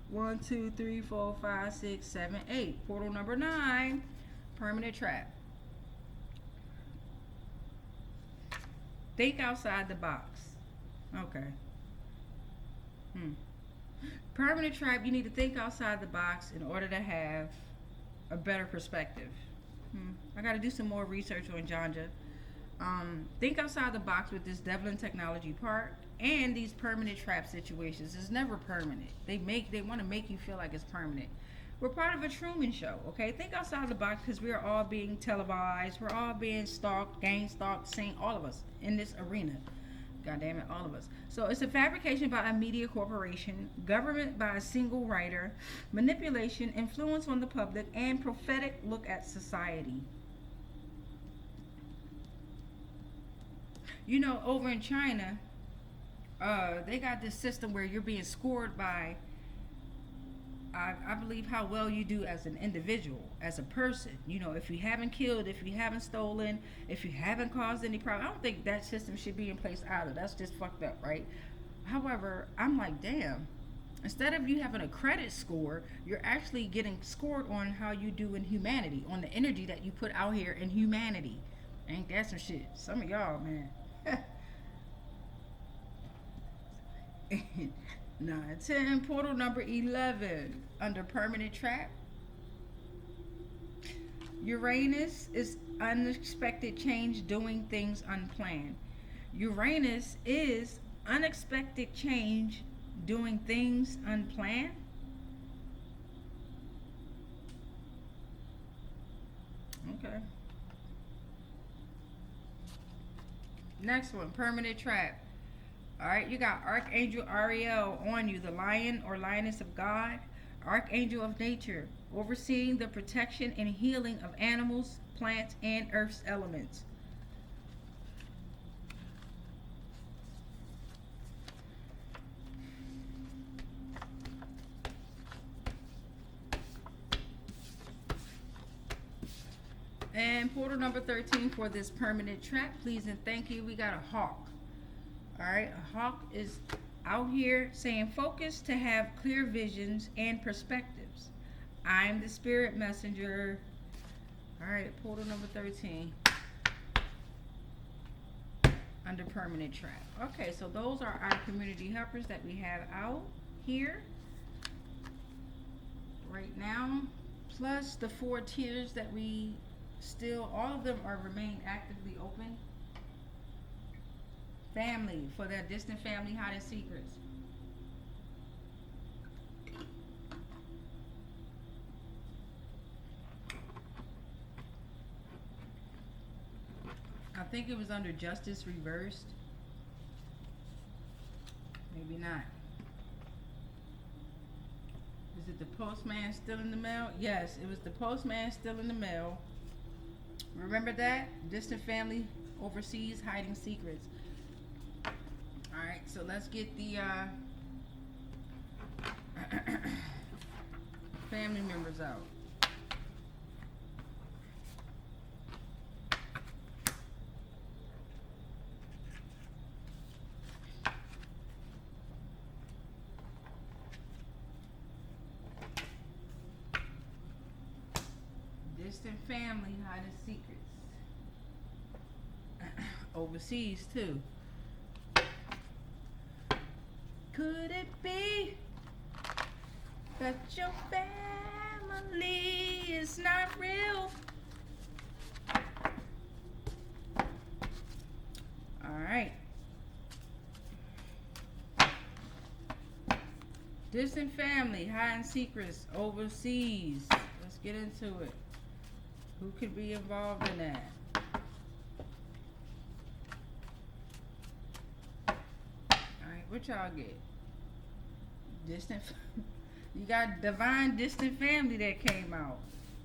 1, 2, 3, 4, 5, 6, 7, 8. Portal number 9. Permanent trap. Think outside the box. Okay. Permanent trap, you need to think outside the box in order to have a better perspective. I got to do some more research on Janja. Think outside the box with this Devlin Technology Park and these permanent trap situations. It's never permanent. They want to make you feel like it's permanent. We're part of a Truman Show, okay? Think outside the box, because we are all being televised. We're all being stalked, gang stalked, seen, all of us in this arena. God damn it, all of us. So it's a fabrication by a media corporation, government by a single writer, manipulation, influence on the public, and prophetic look at society. You know, over in China, they got this system where you're being scored by, I believe, how well you do as an individual, as a person. You know, if you haven't killed, if you haven't stolen, if you haven't caused any problem. I don't think that system should be in place either. That's just fucked up, right? However, I'm like, damn. Instead of you having a credit score, you're actually getting scored on how you do in humanity, on the energy that you put out here in humanity. Ain't that some shit? Some of y'all, man. 9, 10, portal number 11, under permanent trap. Uranus is unexpected change, doing things unplanned. Uranus is unexpected change, doing things unplanned. Okay. Next one, permanent trap. All right, you got Archangel Ariel on you, the lion or lioness of God, archangel of nature, overseeing the protection and healing of animals, plants, and earth's elements. And portal number 13 for this permanent trap, please and thank you. We got a hawk. All right, a hawk is out here saying focus to have clear visions and perspectives. I'm the spirit messenger. All right, portal number 13 under permanent trap. Okay, so those are our community helpers that we have out here right now, plus the 4 tiers that we still, all of them are remain actively open. Family, for their distant family hiding secrets. I think it was under justice reversed. Maybe not. Is it the postman still in the mail? Yes, it was the postman still in the mail. Remember that? Distant family overseas hiding secrets. Alright, so let's get the family members out. Distant family hiding secrets. Overseas too. Could it be that your family is not real? Alright. Distant family hiding secrets overseas. Let's get into it. Who could be involved in that? Alright, what y'all get? Distant. You got divine distant family that came out,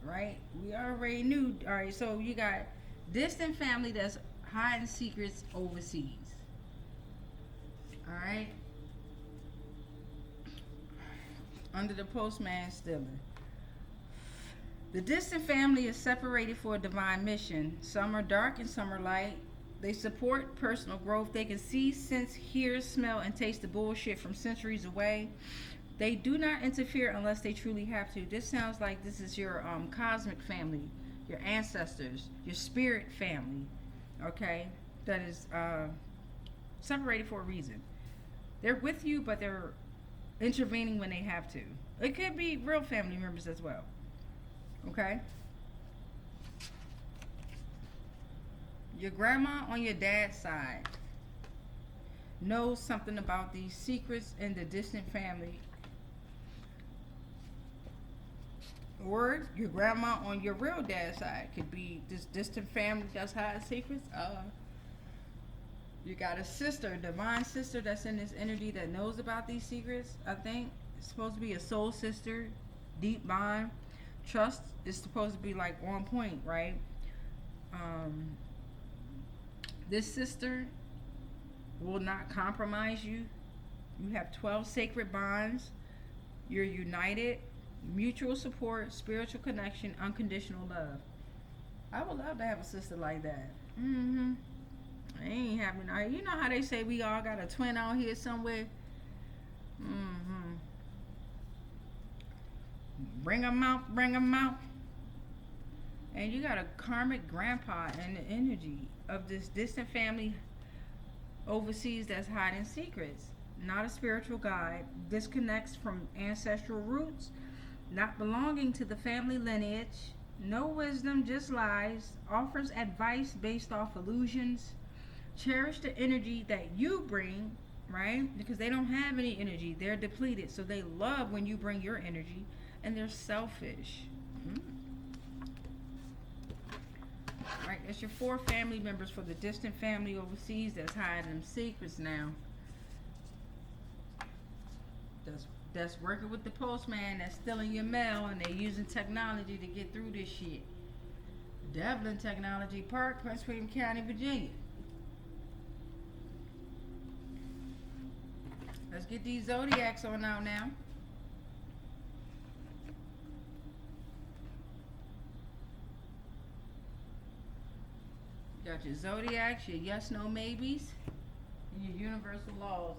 right? We already knew. Alright, so you got distant family that's hiding secrets overseas. Alright. Under the postman stealing. The distant family is separated for a divine mission. Some are dark and some are light. They support personal growth. They can see, sense, hear, smell, and taste the bullshit from centuries away. They do not interfere unless they truly have to. This sounds like this is your cosmic family, your ancestors, your spirit family, okay? That is separated for a reason. They're with you, but they're intervening when they have to. It could be real family members as well. Okay? Your grandma on your dad's side knows something about these secrets in the distant family. Or your grandma on your real dad's side could be this distant family that's hiding secrets. You got a sister, a divine sister that's in this energy that knows about these secrets. I think it's supposed to be a soul sister, deep bond. Trust is supposed to be like on point, right? This sister will not compromise you. You have 12 sacred bonds. You're united, mutual support, spiritual connection, unconditional love. I would love to have a sister like that. It ain't happening. You know how they say we all got a twin out here somewhere? Bring them out, bring them out. And you got a karmic grandpa and the energy of this distant family overseas that's hiding secrets. Not a spiritual guide. Disconnects from ancestral roots. Not belonging to the family lineage. No wisdom, just lies. Offers advice based off illusions. Cherish the energy that you bring, right? Because they don't have any energy. They're depleted. So they love when you bring your energy, and they're selfish. Right, that's your 4 family members for the distant family overseas that's hiding them secrets now. That's working with the postman that's stealing your mail, and they're using technology to get through this shit. Devlin Technology Park, Prince William County, Virginia. Let's get these zodiacs on out now. Got your zodiacs, your yes, no, maybes, and your universal laws.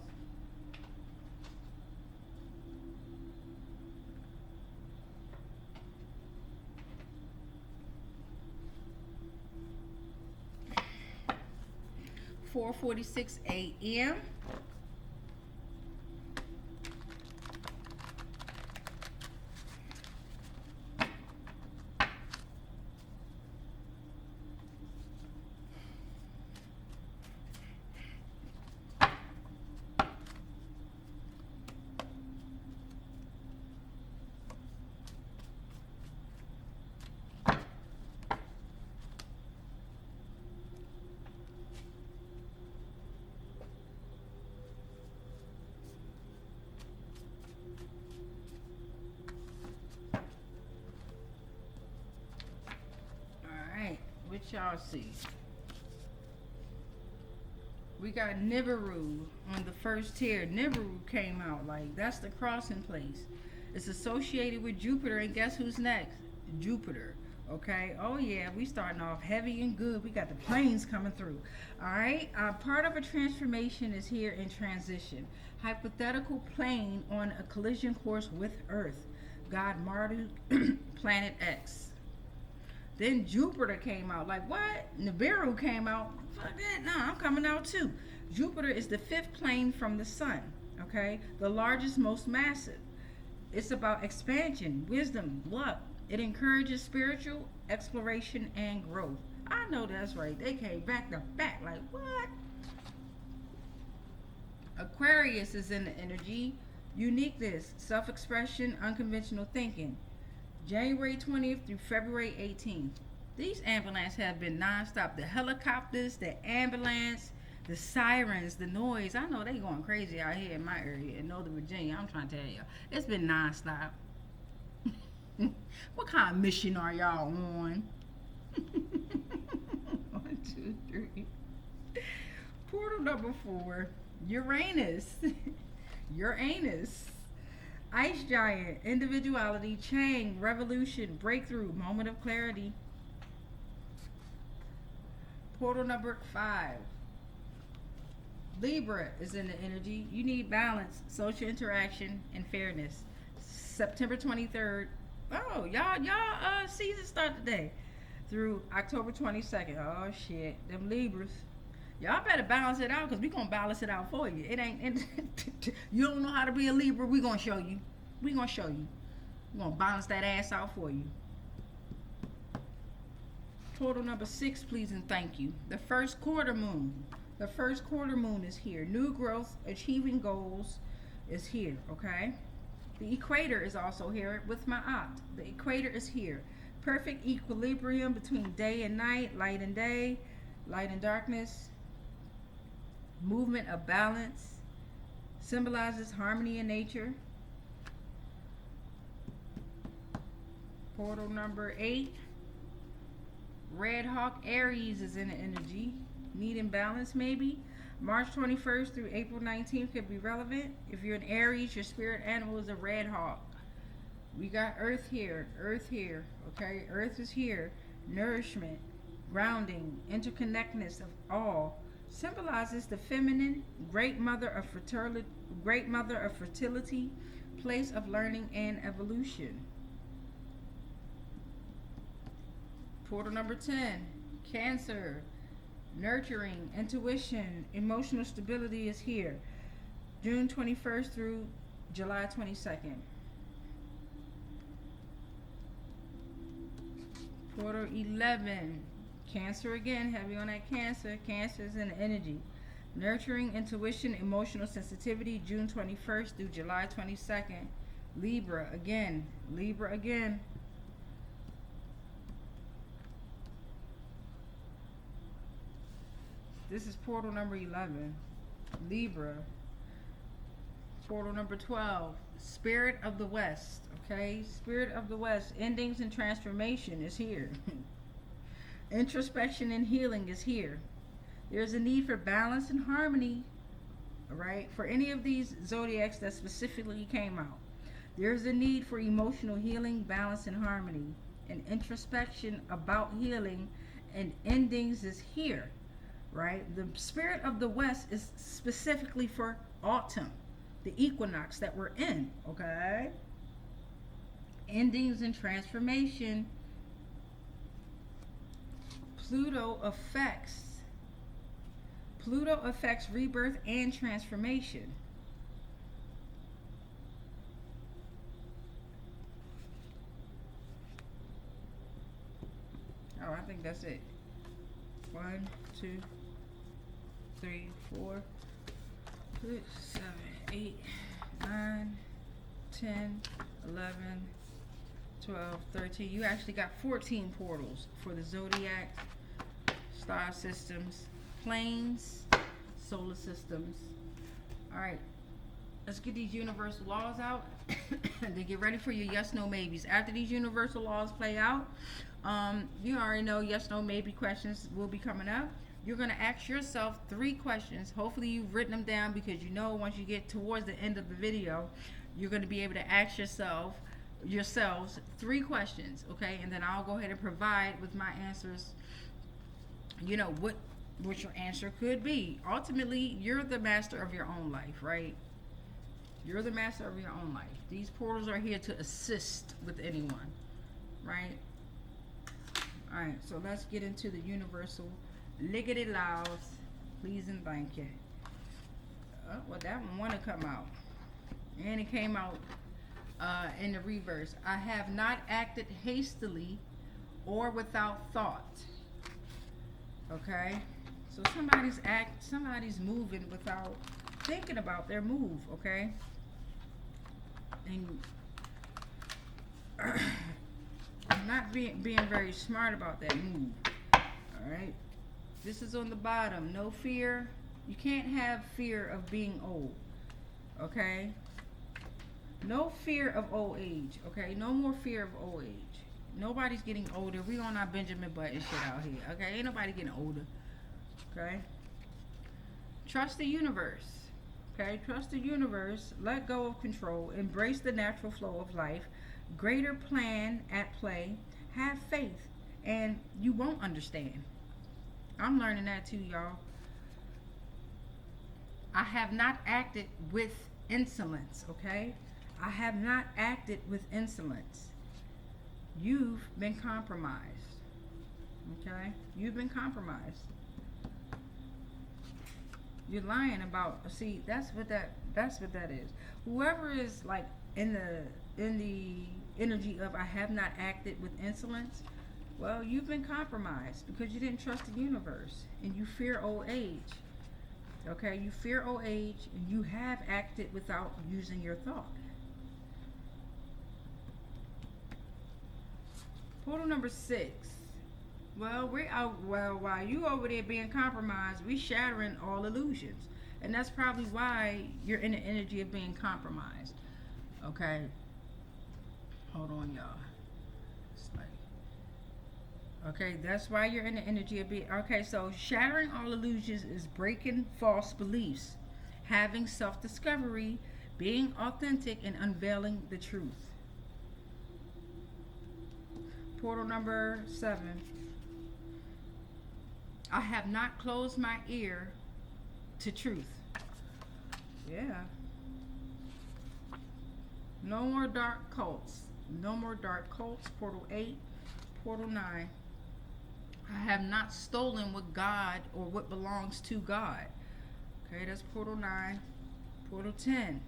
(4:46 a.m.) What y'all see? We got Nibiru on the first tier. Nibiru came out, like, that's the crossing place. It's associated with Jupiter, and guess who's next? Jupiter. Okay. Oh yeah, we starting off heavy and good. We got the planes coming through. All right. Part of a transformation is here in transition. Hypothetical plane on a collision course with Earth. God Marduk, Planet X. Then Jupiter came out. Like, what? Nibiru came out. Fuck that. Nah, I'm coming out too. Jupiter is the 5th plane from the sun. Okay? The largest, most massive. It's about expansion, wisdom, luck. It encourages spiritual exploration and growth. I know that's right. They came back to back. Like, what? Aquarius is in the energy. Uniqueness, self-expression, unconventional thinking. January 20th through February 18th. These ambulances have been nonstop. The helicopters, the ambulance, the sirens, the noise. I know they going crazy out here in my area in Northern Virginia. I'm trying to tell you. It's been nonstop. What kind of mission are y'all on? 1, 2, 3. Portal number 4. Uranus. Uranus. Ice giant, individuality, change, revolution, breakthrough, moment of clarity. Portal number 5. Libra is in the energy. You need balance, social interaction, and fairness. September 23rd. Oh, y'all season start today through October 22nd. Oh shit, them Libras. Y'all better balance it out, because we gonna balance it out for you. It ain't you don't know how to be a Libra, we gonna show you. We gonna show you. We gonna balance that ass out for you. Portal number 6, please and thank you. The first quarter moon. The first quarter moon is here. New growth, achieving goals is here, okay? The equator is also here with my aunt. The equator is here. Perfect equilibrium between day and night, light and day, light and darkness. Movement of balance. Symbolizes harmony in nature. Portal number 8. Red Hawk Aries is in the energy. Needing balance maybe. March 21st through April 19th could be relevant. If you're an Aries, your spirit animal is a red hawk. We got Earth here. Earth here. Okay? Earth is here. Nourishment. Grounding. Interconnectedness of all. Symbolizes the feminine, great mother of fertility, place of learning and evolution. Portal number 10, Cancer, nurturing, intuition, emotional stability is here. June 21st through July 22nd. Portal 11, Cancer again, heavy on that Cancer. Cancer is an energy. Nurturing intuition, emotional sensitivity, June 21st through July 22nd. Libra again. Libra again. This is portal number 11. Libra. Portal number 12. Spirit of the West. Okay? Spirit of the West. Endings and transformation is here. Introspection and healing is here. There's a need for balance and harmony. Alright? For any of these zodiacs that specifically came out. There's a need for emotional healing, balance, and harmony. And introspection about healing and endings is here. Right? The spirit of the West is specifically for autumn, the equinox that we're in. Okay? Endings and transformation. Pluto affects rebirth and transformation. Oh, I think that's it. 1, 2, 3, 4, 6, 7, 8, 9, 10, 11, 12, 13. You actually got 14 portals for the zodiac, star systems, planes, solar systems. Alright, let's get these universal laws out. Then get ready for your yes, no, maybes. After these universal laws play out, you already know yes, no, maybe questions will be coming up. You're going to ask yourself 3 questions. Hopefully you've written them down, because you know once you get towards the end of the video, you're going to be able to ask yourselves 3 questions, okay? And then I'll go ahead and provide with my answers, you know, what your answer could be. Ultimately, you're the master of your own life, right? You're the master of your own life. These portals are here to assist with anyone, right? All right, so let's get into the universal liggity laws. Please and thank you. Oh, well, that one want to come out. And it came out in the reverse. I have not acted hastily or without thought. Okay? So somebody's moving without thinking about their move, okay? And not being very smart about that move. Alright? This is on the bottom. No fear. You can't have fear of being old. Okay? No fear of old age. Okay? No more fear of old age. Nobody's getting older. We on our Benjamin Button shit out here. Okay? Ain't nobody getting older. Okay? Trust the universe. Okay? Trust the universe. Let go of control. Embrace the natural flow of life. Greater plan at play. Have faith. And you won't understand. I'm learning that too, y'all. I have not acted with insolence, okay? I have not acted with insolence. You've been compromised. Okay? You've been compromised. You're lying about, see, that's what that is. Whoever is like in the energy of I have not acted with insolence, well, you've been compromised because you didn't trust the universe and you fear old age. Okay, you fear old age and you have acted without using your thought. Portal number 6. Well, while you over there being compromised, we shattering all illusions. And that's probably why you're in the energy of being compromised. Okay. Hold on, y'all. Okay, that's why you're in the energy of being... Okay, so shattering all illusions is breaking false beliefs, having self-discovery, being authentic, and unveiling the truth. Portal number 7. I have not closed my ear to truth. Yeah. No more dark cults. No more dark cults. Portal 8. Portal 9. I have not stolen what God or what belongs to God. Okay, that's portal 9. Portal 10.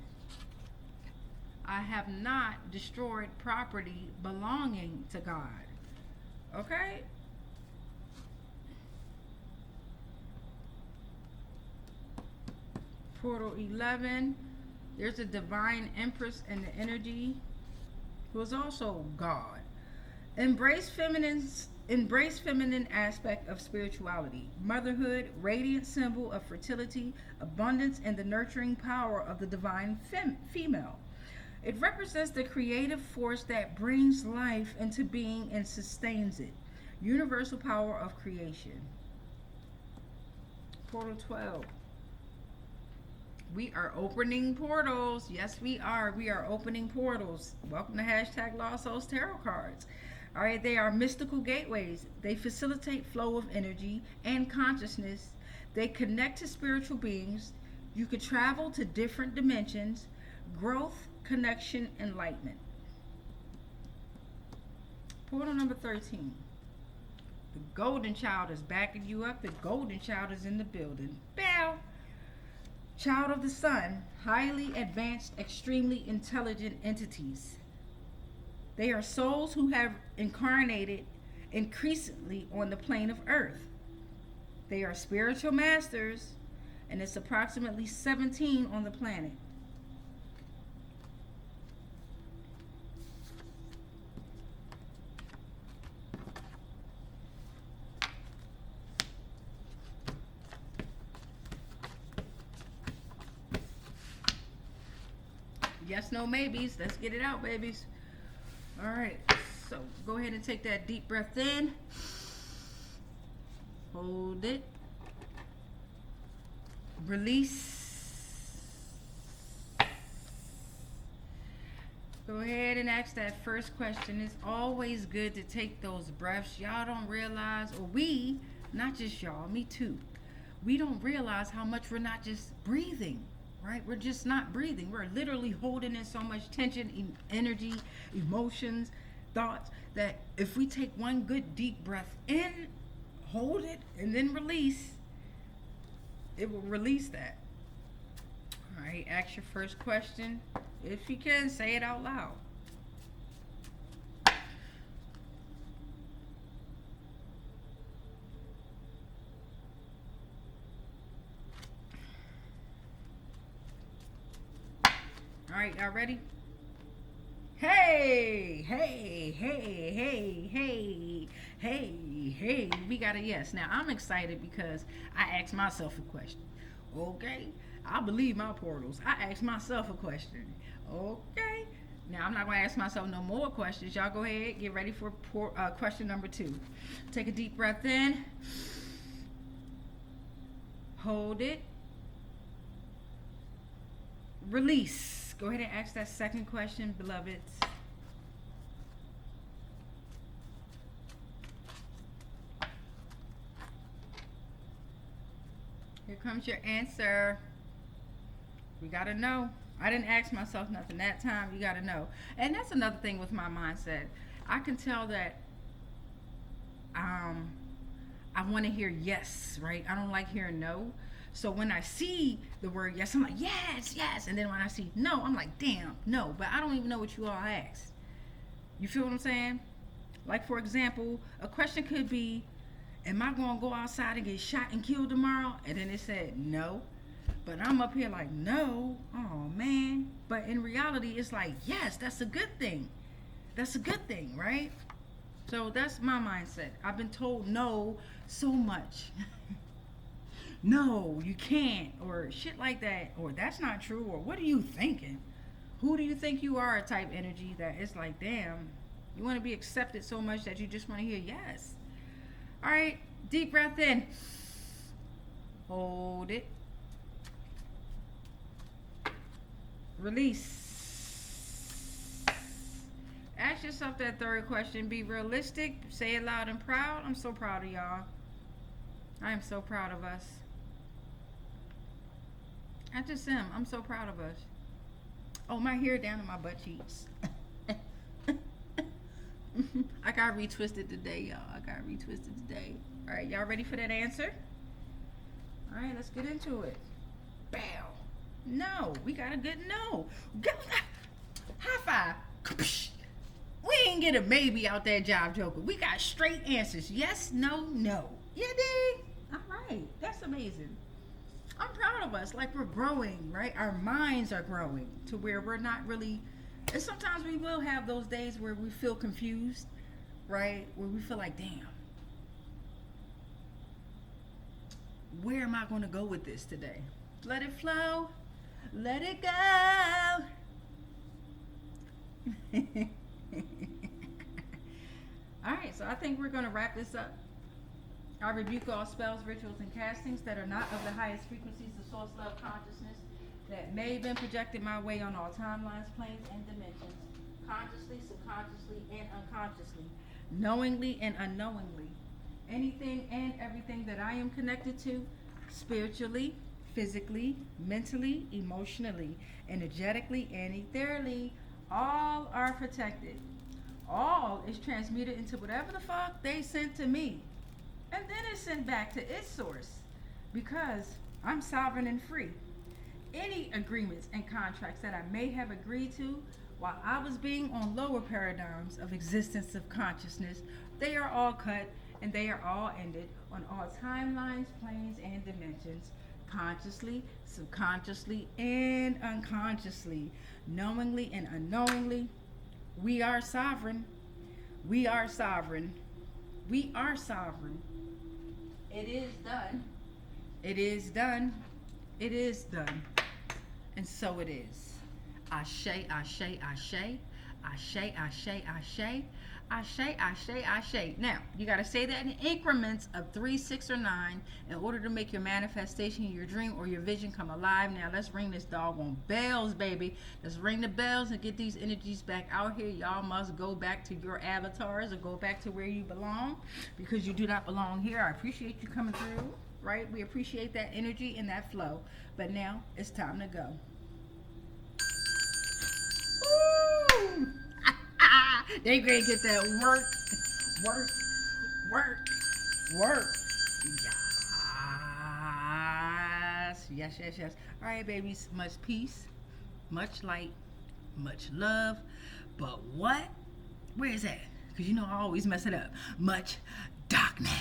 I have not destroyed property belonging to God. Okay? Portal 11. There's a divine empress in the energy who is also God. Embrace feminine aspect of spirituality, motherhood, radiant symbol of fertility, abundance, and the nurturing power of the divine female. It represents the creative force that brings life into being and sustains it. Universal power of creation. Portal 12. We are opening portals. Yes, we are. We are opening portals. Welcome to hashtag Lost Souls Tarot cards. All right, they are mystical gateways. They facilitate flow of energy and consciousness. They connect to spiritual beings. You could travel to different dimensions. Growth, connection, enlightenment. Portal number 13. The golden child is backing you up. The golden child is in the building. Bow. Child of the sun, highly advanced, extremely intelligent entities. They are souls who have incarnated increasingly on the plane of earth. They are spiritual masters, and it's approximately 17 on the planet. Yes, no, maybes. Let's get it out, babies. All right. So go ahead and take that deep breath in. Hold it. Release. Go ahead and ask that first question. It's always good to take those breaths. Y'all don't realize, or we, not just y'all, me too. We don't realize how much we're not just breathing. Right? We're just not breathing. We're literally holding in so much tension, energy, emotions, thoughts, that if we take one good deep breath in, hold it, and then release, it will release that. All right, ask your first question. If you can, say it out loud. All right, y'all ready? Hey, hey, hey, hey, hey, hey, hey. We got a yes. Now, I'm excited because I asked myself a question. Okay? I believe my portals. I asked myself a question. Okay? Now, I'm not going to ask myself no more questions. Y'all go ahead. Get ready for question number 2. Take a deep breath in. Hold it. Release. Go ahead and ask that second question, beloveds. Here comes your answer. We gotta know. I didn't ask myself nothing that time. You gotta know. And that's another thing with my mindset. I can tell that I want to hear yes, right? I don't like hearing no. So when I see the word yes, I'm like, yes, yes. And then when I see no, I'm like, damn, no. But I don't even know what you all asked. You feel what I'm saying? Like, for example, a question could be, am I going to go outside and get shot and killed tomorrow? And then it said no. But I'm up here like, no. Oh, man. But in reality, it's like, yes, that's a good thing. That's a good thing, right? So that's my mindset. I've been told no so much. No, you can't, or shit like that, or that's not true, or what are you thinking? Who do you think you are type energy that it's like, damn, you want to be accepted so much that you just want to hear yes. All right, deep breath in. Hold it. Release. Ask yourself that third question. Be realistic. Say it loud and proud. I'm so proud of y'all. I am so proud of us. I just am. I'm so proud of us. Oh, my hair down to my butt cheeks. I got retwisted today, y'all. I got retwisted today. All right, y'all ready for that answer? All right, let's get into it. Bow. No, we got a good no. High five. We ain't get a maybe out that job, Joker. We got straight answers. Yes, no, no. You dig? All right, that's amazing. I'm proud of us. Like, we're growing, right? Our minds are growing to where we're not really. And sometimes we will have those days where we feel confused, right? Where we feel like, damn, where am I going to go with this today? Let it flow. Let it go. All right, so I think we're going to wrap this up. I rebuke all spells, rituals, and castings that are not of the highest frequencies of source love consciousness that may have been projected my way on all timelines, planes, and dimensions, consciously, subconsciously, and unconsciously, knowingly and unknowingly. Anything and everything that I am connected to, spiritually, physically, mentally, emotionally, energetically, and ethereally, all are protected. All is transmuted into whatever the fuck they sent to me. And then it's sent back to its source, because I'm sovereign and free. Any agreements and contracts that I may have agreed to while I was being on lower paradigms of existence of consciousness, they are all cut and they are all ended on all timelines, planes, and dimensions, consciously, subconsciously, and unconsciously, knowingly and unknowingly. We are sovereign. We are sovereign. We are sovereign. It is done. It is done. It is done. And so it is. Ashe, ashe, ashe. Ashe, ashe, ashe. Ashe, ashe, ashe. Now, you got to say that in increments of 3, 6, or 9 in order to make your manifestation, your dream, or your vision come alive. Now, let's ring this doggone bells, baby. Let's ring the bells and get these energies back out here. Y'all must go back to your avatars or go back to where you belong, because you do not belong here. I appreciate you coming through, right? We appreciate that energy and that flow. But now, it's time to go. Woo! They gonna get that work. Yes. All right, babies. Much peace, much light, much love. But what? Where is that? Because you know I always mess it up. Much darkness.